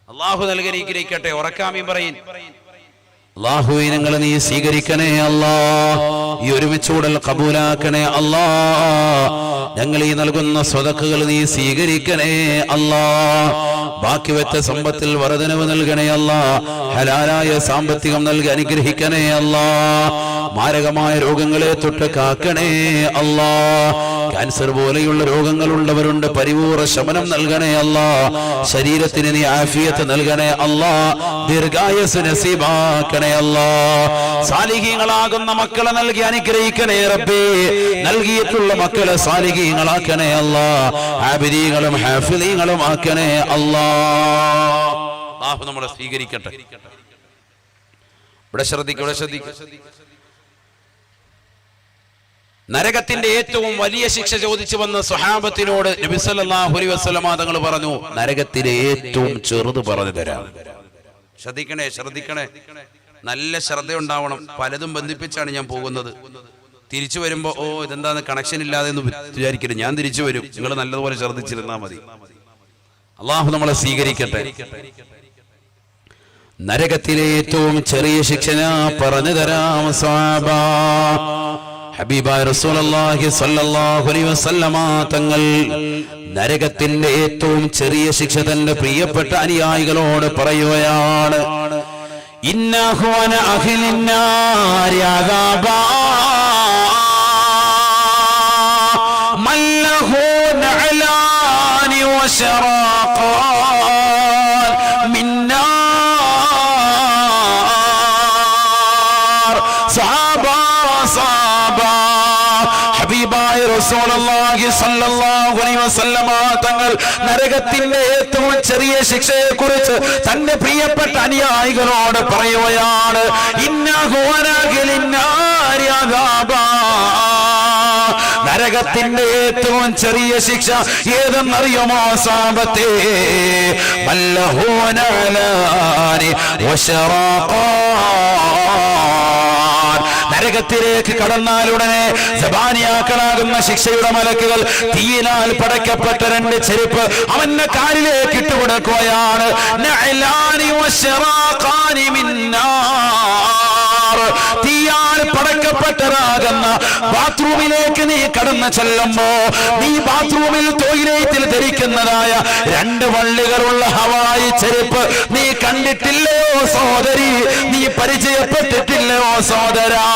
അള്ളാഹു നൽകി അനുഗ്രഹിക്കട്ടെ. ഉറക്കാമീൻ പറയും. അല്ലാഹുവേ ഞങ്ങളെ നീ സ്വീകരിക്കണേ അല്ലാ, ഈ ഒരുമിച്ചൂടൽ കബൂലാക്കണേ അല്ലാ. ഞങ്ങൾ ഈ നൽകുന്ന സ്വതക്കുകൾ നീ സ്വീകരിക്കണേ അല്ലാ. ബാക്കി വെച്ച സമ്പത്തിൽ വർധനവ് നൽകണേ അല്ലാ. ഹലാലായ സാമ്പത്തികം നൽകി അനുഗ്രഹിക്കണേ അല്ലാ. മാരകമായ രോഗങ്ങളെ തൊട്ട് കാക്കണേ അല്ലാ. ക്യാൻസർ പോലെയുള്ള രോഗങ്ങളുള്ളവരുണ്ട്, പരിപൂർണ ശമനം നൽകണേ അല്ലാ. ശരീരത്തിന് നീ ആഫിയത്ത് നൽകണേ അല്ലാ. ദീർഘായുസ്സ് നസീബാക്കണേ അല്ലാ. സാലിഹീങ്ങളാകുന്ന മക്കളെ നൽകി അനുഗ്രഹിക്കണേ റബ്ബേ. നൽകിയിട്ടുള്ള മക്കളെ സാലിഹീങ്ങളാക്കണേ അല്ലാ. ആബിദീങ്ങളും ഹാഫിദീങ്ങളും ആക്കണേ അല്ലാ. അല്ലാഹു നമ്മളെ സ്വീകരിക്കട്ടെ. ഇവിടെ ശ്രദ്ധിക്കുക, ഇവിടെ ശ്രദ്ധിക്കുക. നരകത്തിന്റെ ഏറ്റവും വലിയ ശിക്ഷ ചോദിച്ചു വന്ന സ്വഹാബത്തിനോട് നബി സല്ലല്ലാഹു അലൈഹി വസല്ലമ തങ്ങൾ പറഞ്ഞു, നരകത്തിലെ ഏറ്റവും ചെറുത് പറഞ്ഞു തരാം. ശ്രദ്ധിക്കണേ, ശ്രദ്ധിക്കണേ, നല്ല ശ്രദ്ധയുണ്ടാവണം. പലതും ബന്ധിപ്പിച്ചാണ് ഞാൻ പോകുന്നത്. തിരിച്ചു വരുമ്പോ ഓ ഇതെന്താന്ന് കണക്ഷൻ ഇല്ലാതെ എന്ന് വിചാരിക്കരുത്. ഞാൻ തിരിച്ചു വരും, നിങ്ങൾ നല്ലതുപോലെ ശ്രദ്ധിച്ചിരുന്നാൽ മതി. അള്ളാഹു നമ്മളെ സ്വീകരിക്കട്ടെ. നരകത്തിലെ ഏറ്റവും ചെറിയ ശിക്ഷ പറഞ്ഞു തരാം സ്വഹാബ. ഹബീബായ റസൂലുള്ളാഹി സ്വല്ലല്ലാഹു അലൈഹി വസല്ലമ തങ്ങൾ നരകത്തിന്റെ ഏറ്റവും ചെറിയ ശിക്ഷ തന്റെ പ്രിയപ്പെട്ട അനുയായികളോട് പറയുകയാണ്. ഇന്നഹു അന അഹ്ലിന്നാരി അദാബാ മല്ലഹു നഅലാനി വശറാഖാൻ മിന്നാർ. സഹാബാ സഹാബാ ഹബീബായ റസൂലുള്ളാഹി സ്വല്ലല്ലാഹു അലൈഹി വസല്ലമ തങ്ങൾ നരകത്തിന്റെ ഏറ്റവും ചെറിയ ശിക്ഷയെ കുറിച്ച് തന്റെ പ്രിയപ്പെട്ട അനുയായികളോട് പറയുകയാണ്. ഇന്നഹു അന അഹ്ലിന്നാരി അദാബാ, നരകത്തിന്റെ ഏറ്റവും ചെറിയ ശിക്ഷ ഏതെന്നറിയുമോ സഹാബത്തേ? വല്ലഹൂനലാനി വശറാഖാൻ. നരകത്തിലേക്ക് കടന്നാലുടനെ സബാനിയാക്കളാകുന്ന ശിക്ഷയുടെ മലക്കുകൾ തീയിനാൽ പടയ്ക്കപ്പെട്ട 2 ചെരുപ്പ് അവന്റെ കാലിലേക്ക് ഇട്ടുകൊടുക്കുകയാണ്. നഅലാനി വശറാഖാനി മിന്നാർ. തീയാൽ പടക്കപ്പെട്ടതാകുന്ന ബാത്റൂമിലേക്ക് നീ കടന്നു ചെല്ലുമ്പോ നീ ബാത്റൂമിൽ ടോയ്ലറ്റിൽ ധരിക്കുന്നതായ 2 വള്ളികളുള്ള ഹവായി ചെരുപ്പ് നീ കണ്ടിട്ടില്ലയോ സഹോദരി? നീ പരിചയപ്പെട്ടിട്ടില്ലയോ സഹോദരാ?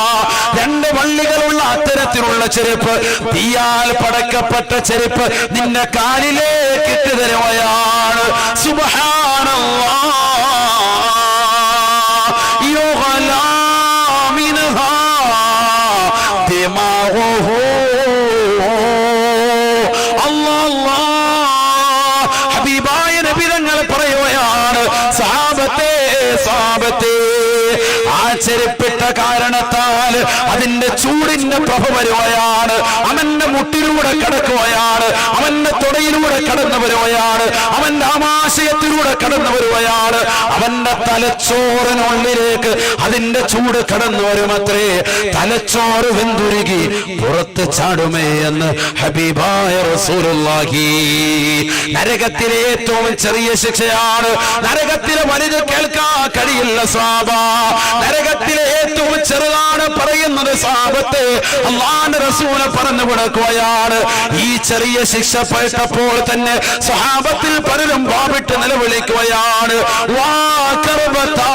2 വള്ളികളുള്ള അത്തരത്തിലുള്ള ചെരുപ്പ്, തീയാൽ പടക്കപ്പെട്ട ചെരുപ്പ് നിന്റെ കാലിലേക്ക് ഇട്ട് തരുകയാണ്. സുബ്ഹാനല്ലാഹ്. ഹബീബായ നബി തങ്ങൾ പറയുകയാണ്, സഹാബത്തേ സഹാബത്തേ, ആ ചെരുപ്പിട്ട കാരണത്താൽ അതിന്റെ ചൂടിന്റെ പ്രഭ വരുകയാണ്. അവന്റെ മുട്ടിലൂടെ കടക്കുകയാണ്, അവന്റെ തുടയിലൂടെ കടന്നു വരുകയാണ്, അവന്റെ ആമാശയത്തിലൂടെ കടന്നു വരുകയാണ്. അവന്റെ തലച്ചോറിനുള്ളിലേക്ക് അതിന്റെ ചൂട് കടന്നു വരുമത്രേ. തലച്ചോറ് വെന്തുരുകി പുറത്ത് ചാടുമേ എന്ന് ഹബീബായ റസൂലുള്ളാഹി. നരകത്തിലെ ഏറ്റവും ചെറിയ ശിക്ഷയാണ്. നരകത്തിലെ വലുത് കേൾക്കാൻ കഴിയില്ല സഹാബ. നരകത്തിലെ ഏറ്റവും ചെറുതാണ് പറയുന്നത് സഹാബത്തെ. അല്ലാഹുവിന്റെ റസൂൽ പറഞ്ഞു കൊടുക്കുകയാണ്. ഈ ചെറിയ ശിക്ഷ പെട്ടപ്പോൾ തന്നെ സഹാബത്തിൽ പലരും വാവിട്ട് നിലവിളിക്കുകയാണ്. വാ കർബതാ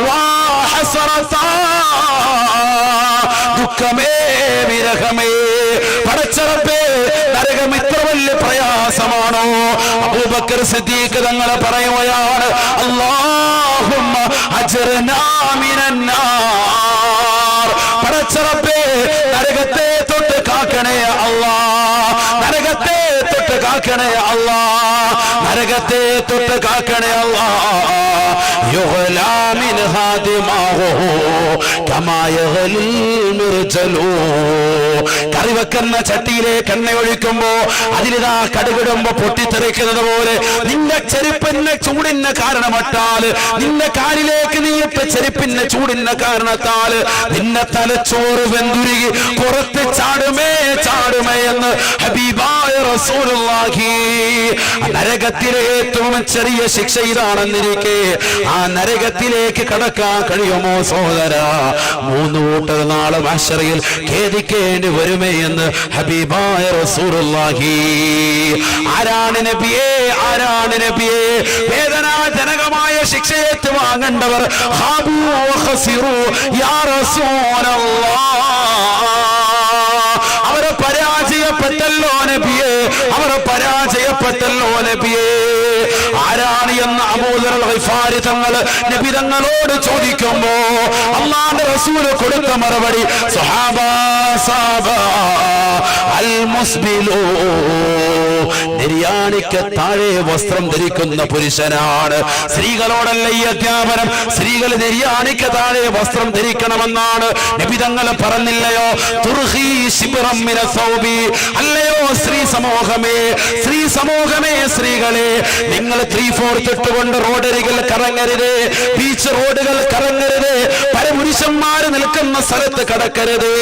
വാ ഹസറതാ, ദുഃഖമേ വിരഹമേ. പടച്ചറപ്പേ, നരകം ഇത്ര വലിയ പ്രയാസമാണോ? അബൂബക്കർ സിദ്ദീഖ് തങ്ങൾ പറയുകയാണ്, അല്ലാഹുമ്മ അജ്ർനാ മിനന്നാർ. പടച്ചറപ്പേ, നരകത്തെ തൊട്ട് കാക്കണേ അല്ലാഹ്, നരകത്തെ തൊട്ട് കാക്കണേ അല്ലാഹ്, നരകത്തെ തൊട്ട് കാക്കണേ അല്ലാഹ്. യുഗ്ലാ മിൻഹാ ദിമാഹുഹു കമാ യഗ്ലിൽ മിർജലു. കറി വെക്കുന്ന ചട്ടിയിലേക്ക് എണ്ണ ഒഴിക്കുമ്പോ അതിലിതാ കടുകിടുമ്പോ പൊട്ടിത്തെറിക്കുന്നത് പോലെ നിന്റെ ചെരുപ്പിന്റെ ചൂടിന് കാരണമട്ടാൽ, നിന്റെ കാലിലേക്ക് നീയിട്ട ചെരുപ്പിന്റെ ചൂടിന് കാരണത്താൽ നിന്നെ തലച്ചോറ് വെന്തുരുകി പുറത്ത് ചാടുമേ ചാടുമേ എന്ന് ഹബീബായ റസൂലുള്ളാഹി. നരകത്തിലെ ഏറ്റവും ചെറിയ ശിക്ഷ ഇതാണെന്നിരിക്കെ ആ നരകത്തിലേക്ക് കടക്കാൻ കഴിയുമോ സഹോദര? 3 കൂട്ടർ നാളെ മഹ്ശറിൽ ഖേദിക്കേണ്ടി വരുമേ എന്ന് ഹബീബായ റസൂലുള്ളാഹി. ആരാണ് നബിയേ? ആരാണ് നബിയേ? വേദനാജനകമായ ശിക്ഷയേറ്റ് വാങ്ങേണ്ടവർ. ഹാബൂ വഖസിറൂ യാ റസൂലല്ലാഹ്. അവരെ പരാജയപ്പെട്ടല്ലോ നബിയേ, അവരെ പരാജയപ്പെട്ടല്ലോ നബിയേ. ആരാണ് എന്ന് അബൂദർ ഗിഫാരി തങ്ങൾ നബി തങ്ങളോട് ചോദിക്കുമ്പോ അല്ലാഹുവിന്റെ റസൂൽ കൊടുത്ത മറുപടി, സ്വഹാബാ സഹാബാ അൽ മുസ്ബിലു, നിര്യാണിക്ക് താഴെ വസ്ത്രം ധരിക്കുന്ന പുരുഷനാണ്. സ്ത്രീകളോടല്ല ഈ അധ്യാപനം. സ്ത്രീകൾ നിര്യാണിക്ക് താഴെ വസ്ത്രം ധരിക്കണമെന്നാണ് നബി തങ്ങൾ പറഞ്ഞില്ലയോ? തുർഹി ശിബ്റം മിന സൗബി. അല്ലയോ സ്ത്രീ സമൂഹമേ, സ്ത്രീ സമൂഹമേ, സ്ത്രീകളെ, നിങ്ങൾ 3/4 ഇട്ടുകൊണ്ട് റോഡരികൾ കറങ്ങരുത്, ബീച്ച് റോഡുകൾ കറങ്ങരുത്, പരപുരുഷന്മാര് നിൽക്കുന്ന സ്ഥലത്ത് കടക്കരുത്.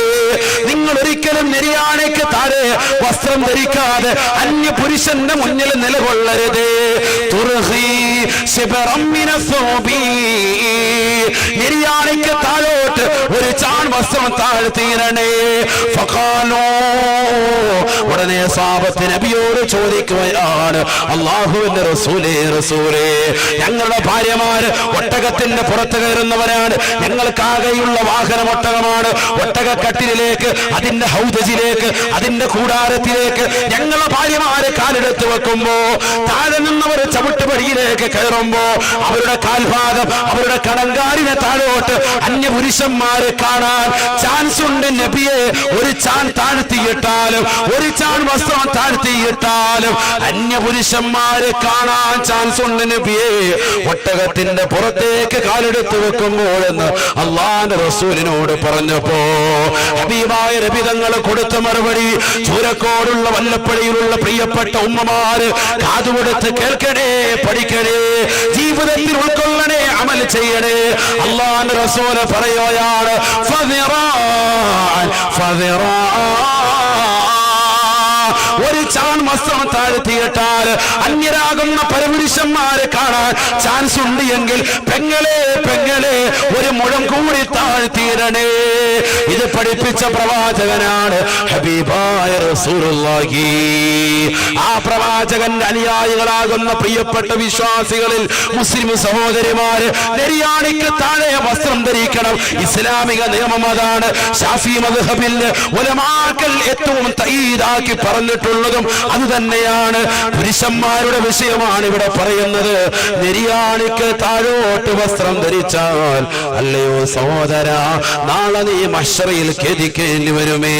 നിങ്ങൾ ഒരിക്കലും നിര്യാണിക്ക് താഴെ വസ്ത്രം ധരിക്കാതെ അന്യ പുരുഷന്റെ മുന്നിൽ നിലകൊള്ളരുത്. തുർഹി ശിബ്റം മിന സൗബി. നിര്യാണിക്ക് താഴോട്ട് ഒരു ചാൺ വസ്ത്രം താഴ്ത്തിയിരണേ. ഫഖാലൂ, ഉടനെ സഹാബത്ത് നബിയോട് ചോദിക്കുകയാണ്, അല്ലാഹുവിന്റെ റസൂലേ, റസൂലേ, ഞങ്ങളുടെ ഭാര്യമാര് ഒട്ടകത്തിന്റെ പുറത്ത് കയറുന്നവരാണ്. ഞങ്ങൾക്കാകെയുള്ള വാഹനം ഒട്ടകമാണ്. ഒട്ടകക്കട്ടിലേക്ക്, അതിന്റെ ഹൗദജിലേക്ക്, അതിന്റെ കൂടാരത്തിലേക്ക് ഞങ്ങളുടെ ഭാര്യമാര് കാലെടുത്ത് വെക്കുമ്പോ താഴെ നിന്നവർ ചവിട്ടുപടിയിലേക്ക് കയറുമ്പോ അവരുടെ കാൽഭാഗം, അവരുടെ കടങ്കാലിനെ താഴോട്ട് അന്യപുരുഷന്മാരെ കാണാൻ ചാൻസ് ഉണ്ട് നബിയെ. ഒരു ചാൻ താഴ്ത്തിയിട്ടാലും, ഒരു ചാൻ വസ്ത്രം താഴ്ത്തിയിട്ടാലും അന്യപുരുഷന്മാരെ കാണാൻ ചാൻസ് ഉണ്ട് നബിയെ. ഒട്ടക ഒട്ടകത്തിന്റെ പുറത്തേക്ക് കാലെടുത്ത് വെക്കുമ്പോഴെന്ന് അള്ളാന്റെ റസൂലിനോട് പറഞ്ഞപ്പോ ഹബീബായ നബി തങ്ങൾ കൊടുത്ത മറുപടി ചൂരക്കോടുള്ള വല്ലപ്പടിയിലുള്ള പ്രിയപ്പെട്ട ഉമ്മമാര് കാതുകൊടുത്ത് കേൾക്കണേ, പഠിക്കണേ, ജീവിതത്തിൽ ഉൾക്കൊള്ളണേ, അമൽ ചെയ്യണേ. അള്ളാന്റെ റസൂല് പറയുകയാണ് ഒരു ചാൺ വസ്ത്രം താഴ്ത്തിയിട്ടാൽ അന്യരാകുന്ന പരപുരുഷന്മാരെ കാണാൻ ചാൻസ് ഉണ്ട് എങ്കിൽ പെങ്ങളെ ഒരു മുഴം കൂടി താഴ്ത്തിയിടണേ. ഇത് പഠിപ്പിച്ച പ്രവാചകനാണ് ഹബീബായ റസൂലുള്ളാഹി. ആ പ്രവാചകന്റെ അനുയായികളാകുന്ന പ്രിയപ്പെട്ട വിശ്വാസികളിൽ മുസ്ലിം സഹോദരിമാര് നെരിയാണിക്ക് താഴെ വസ്ത്രം ധരിക്കണം. ഇസ്ലാമിക നിയമം അതാണ്. ശാഫി മദ്ഹബിൽ ഉലമാക്കൾ ഏറ്റവും തഈദാക്കി പറഞ്ഞിട്ടുള്ളതും അത് തന്നെയാണ്. പുരുഷന്മാരുടെ വിഷയമാണ് ഇവിടെ പറയുന്നത്. നെരിയാണിക്ക് താഴോട്ട് വസ്ത്രം ധരിച്ചാൽ അല്ലയോ സഹോദര, നാളെ നീ മഹ്ശറിൽ ഖേദിക്കേണ്ടി വരുമേ.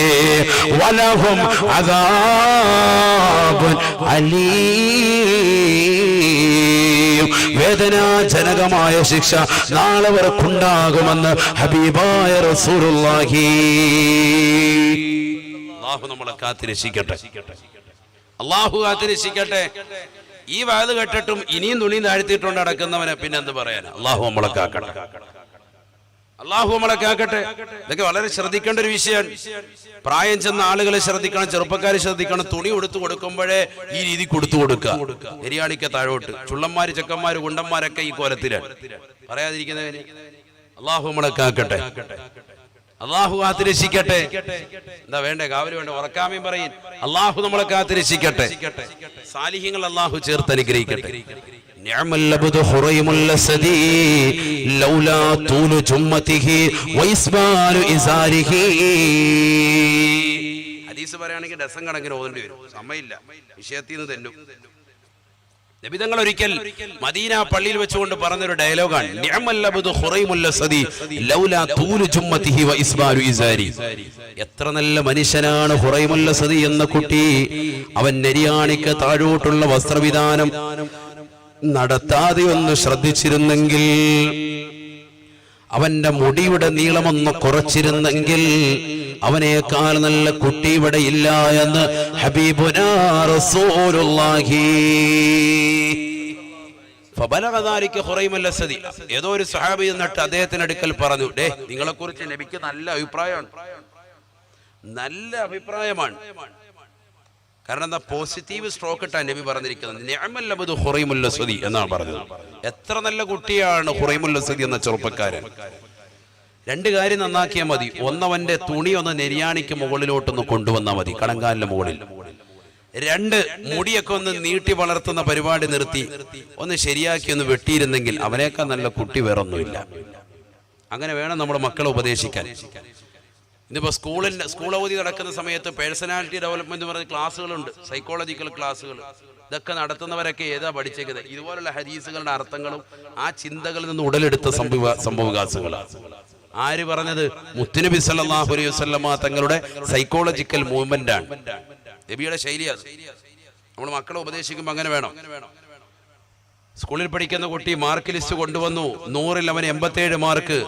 വലഹും അദാബുൻ അലീം, വേദനാജനകമായ ശിക്ഷ നാളെ അവർക്കുണ്ടാകുമെന്ന് ഹബീബായ റസൂലുള്ളാഹി. അല്ലാഹു നമ്മളെ കാത്തിരക്ഷിക്കട്ടെ, അല്ലാഹു കാത്തിരക്ഷിക്കട്ടെ. ഈ വാത് കേട്ടിട്ടും ഇനിയും തുണിയും താഴ്ത്തിയിട്ടുണ്ട് നടക്കുന്നവനെ പിന്നെ എന്ത് പറയാൻ? അല്ലാഹു നമ്മളെ കാക്കട്ടെ, അല്ലാഹു നമ്മളെ കാക്കട്ടെ. ഇതൊക്കെ വളരെ ശ്രദ്ധിക്കേണ്ട ഒരു വിഷയമാണ്. പ്രായം ചെന്ന ആളുകളെ ശ്രദ്ധിക്കണം, ചെറുപ്പക്കാരെ ശ്രദ്ധിക്കണം. തുണി കൊടുത്തു കൊടുക്കുമ്പോഴേ ഈ രീതി കൊടുത്തു കൊടുക്കുക. നെരിയാണിക്ക താഴോട്ട്. ചുള്ളന്മാര്, ചെക്കന്മാര്, ഗുണ്ടന്മാരൊക്കെ ഈ കോലത്തിലാണ്. പറയാതിരിക്കുന്നവന് അല്ലാഹു നമ്മളെ കാക്കട്ടെ, അല്ലാഹു കാത്തിരക്ഷിക്കട്ടെ. എന്താ വേണ്ടേ? കാവല് വേണ്ട, ഉറക്കാമയും പറയും. അല്ലാഹു നമ്മളെ കാത്തിരക്ഷിക്കട്ടെ. സാലിഹ്യങ്ങൾ അല്ലാഹു ചേർത്ത് അനുഗ്രഹിക്കട്ടെ. നിഅമൽ അബ്ദു ഹുറൈമുൽ അസദി ലൗലാ തൂലു ജുമ്മതിഹി വഇസ്ബാലു ഇസാരിഹി. ഹദീസ് പറയുകയാണെങ്കിൽ ഡസൻ കണക്കിന് ഓതേണ്ടി വരും, സമയമില്ല, വിഷയത്തിൽ നിന്ന് തെന്നും. നബി തങ്ങൾ ഒരിക്കൽ മദീന പള്ളിയിൽ വെച്ചുകൊണ്ട് പറഞ്ഞൊരു ഡയലോഗാണ്, നിഅമൽ അബ്ദു ഹുറൈമുൽ അസദി ലൗലാ തൂലു ജുമ്മതിഹി വഇസ്ബാലു ഇസാരി. എത്ര നല്ല മനുഷ്യനാണ് ഹുറൈമുൽ അസദി എന്ന കുട്ടി. അവൻ നെരിയാണിക്ക് താഴോട്ടുള്ള വസ്ത്രവിധാനം നടത്താതെ ഒന്ന് ശ്രദ്ധിച്ചിരുന്നെങ്കിൽ, അവന്റെ മുടിയുടെ നീളമൊന്ന് കുറച്ചിരുന്നെങ്കിൽ അവനേക്കാൾ നല്ല കുട്ടി ഇവിടെ ഇല്ല എന്ന് ഹബീബുനാ റസൂലുള്ളാഹി. ഫബലഗ ദാലിക ഖുറൈമുൽ അസദി. ഏതോ ഒരു സ്വഹാബി എന്നിട്ട് അദ്ദേഹത്തിന്റെ അടുക്കൽ പറഞ്ഞു, ഡേ, നിങ്ങളെ കുറിച്ച് നബിക്ക് നല്ല അഭിപ്രായമാണ്, നല്ല അഭിപ്രായമാണ്. കാരണം എന്താ? പോസിറ്റീവ് സ്ട്രോക്ക് ഇട്ടാണ് നബി പറഞ്ഞിരിക്കുന്നത്. നിഅമൽ അബ്ദു ഹുറൈമുൽ അസദി എന്നാണ് പറഞ്ഞത്. എത്ര നല്ല കുട്ടിയാണ് ഹുറൈമുൽ അസദി എന്ന ചെറുപ്പക്കാരൻ. രണ്ട് കാര്യം നന്നാക്കിയാൽ മതി. ഒന്നവന്റെ തുണി ഒന്ന് നെരിയാണിക്ക് മുകളിലോട്ടൊന്ന് കൊണ്ടുവന്നാൽ മതി, കണങ്കാലിന്റെ മുകളിൽ. രണ്ട്, മുടിയൊക്കെ ഒന്ന് നീട്ടി വളർത്തുന്ന പരിപാടി നിർത്തി ഒന്ന് ശരിയാക്കി ഒന്ന് വെട്ടിയിരുന്നെങ്കിൽ അവനേക്കാൾ നല്ല കുട്ടി വേറൊന്നുമില്ല. അങ്ങനെ വേണം നമ്മുടെ മക്കളെ ഉപദേശിക്കാൻ. ഇന്നിപ്പോ സ്കൂൾ അവധി നടക്കുന്ന സമയത്ത് പേഴ്സണാലിറ്റി ഡെവലപ്മെന്റ് പറഞ്ഞ ക്ലാസ്സുകളുണ്ട്, സൈക്കോളജിക്കൽ ക്ലാസ്സുകൾ. ഇതൊക്കെ നടത്തുന്നവരൊക്കെ ഏതാ പഠിച്ചേക്കുന്നത്? ഇതുപോലുള്ള ഹദീസുകളുടെ അർത്ഥങ്ങളും ആ ചിന്തകളിൽ നിന്ന് ഉടലെടുത്ത സംഭവവികാസങ്ങളാണ്. ആര് പറഞ്ഞത്? മുത്തുനബി സല്ലല്ലാഹു അലൈഹി വസല്ലമ തങ്ങളുടെ സൈക്കോളജിക്കൽ മൂവ്മെന്റ് ആണ്, നബിയുടെ ശൈലിയാണ്. നമ്മൾ മക്കളെ ഉപദേശിക്കുമ്പോൾ അങ്ങനെ വേണം. സ്കൂളിൽ പഠിക്കുന്ന കുട്ടി മാർക്ക് ലിസ്റ്റ് കൊണ്ടുവന്നു, 100ൽ അവന് 87 മാർക്ക്.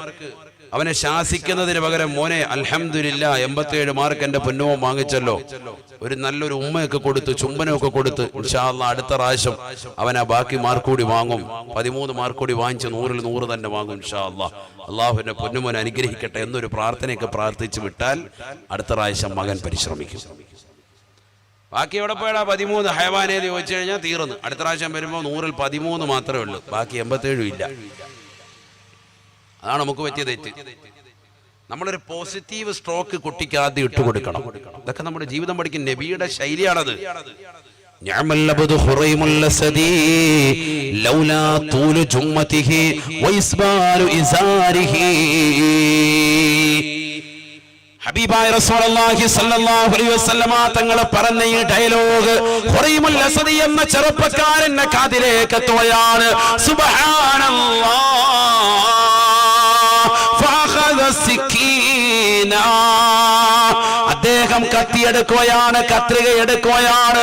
അവനെ ശാസിക്കുന്നതിന് പകരം, മോനെ അൽഹംദുലില്ലാ 87 മാർക്ക് എന്റെ പൊന്നുമോൻ വാങ്ങിച്ചല്ലോ, ഒരു നല്ലൊരു ഉമ്മയൊക്കെ കൊടുത്ത് ചുംബനമൊക്കെ കൊടുത്ത് ഇൻഷാ അല്ലാഹ് അടുത്ത പ്രാവശ്യം അവൻ ആ ബാക്കി മാർക്ക് കൂടി വാങ്ങും, 13 മാർക്ക് കൂടി വാങ്ങിച്ച് 100ൽ 100 തന്നെ വാങ്ങും ഇൻഷാ അല്ലാഹ്, അള്ളാഹു എന്റെ പൊന്നുമോനെ അനുഗ്രഹിക്കട്ടെ എന്നൊരു പ്രാർത്ഥനയൊക്കെ പ്രാർത്ഥിച്ചു വിട്ടാൽ അടുത്ത പ്രാവശ്യം മകൻ പരിശ്രമിക്കും. ബാക്കി എവിടെ പോയാ 13 ഹയവാനേത് ചോദിച്ചു കഴിഞ്ഞാൽ തീർന്നു. അടുത്ത പ്രാവശ്യം വരുമ്പോൾ 100ൽ 13 മാത്രമേ ഉള്ളൂ, ബാക്കി 87 ഇല്ല. അതാണ് നമുക്ക് പറ്റിയ തെറ്റ്. നമ്മളൊരു പോസിറ്റീവ് സ്ട്രോക്ക് കുട്ടിക്ക് ആദ്യം ഇട്ടുകൊടുക്കണം. ഇതൊക്കെ നമ്മുടെ ജീവിതം പഠിക്കുന്ന നബിയുടെ ശൈലിയാണത്. നിഅമൽ അബ്ദു ഹുറൈമുൽ അസദി ലൗലാ തൂലു ജുമ്മതിഹി വഇസ്ബാലു ഇസാരിഹി. ഹബീബായ റസൂലുള്ളാഹി സ്വല്ലല്ലാഹു അലൈഹി വസല്ലമ തങ്ങൾ പറഞ്ഞ ഈ ഡയലോഗ് ഹുറൈമുൽ അസദി എന്ന ചെറുപ്പക്കാരന്റെ കാതിലേക്ക് എത്തുകയാണ്. സുബ്ഹാനല്ലാഹ്. അദ്ദേഹം അദ്ദേഹം കത്തിയെടുക്കുകയാണ്, കത്രിക എടുക്കുകയാണ്,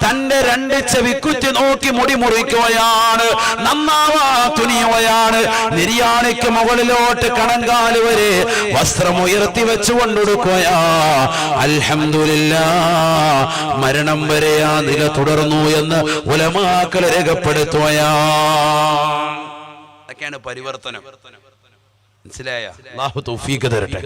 തന്റെ 2 ചെവിക്കുറ്റി നോക്കി മുടി മുറിക്കുകയാണ്, നന്നാവാ തുനിയുകയാണ്. നിര്യാണിക്ക് മുകളിലോട്ട് കണങ്കാല് വരെ വസ്ത്രം ഉയർത്തി വെച്ചുകൊണ്ടെടുക്കുകയാ. അൽഹംദുലില്ലാഹ്, മരണം വരെ ആ നില തുടർന്നു എന്ന് ഉലമാക്കൾ രേഖപ്പെടുത്തുകയാ. അതൊക്കെയാണ് പരിവർത്തനം. മനസ്സിലായ? അല്ലാഹു തൗഫീഖ് തരട്ടെ.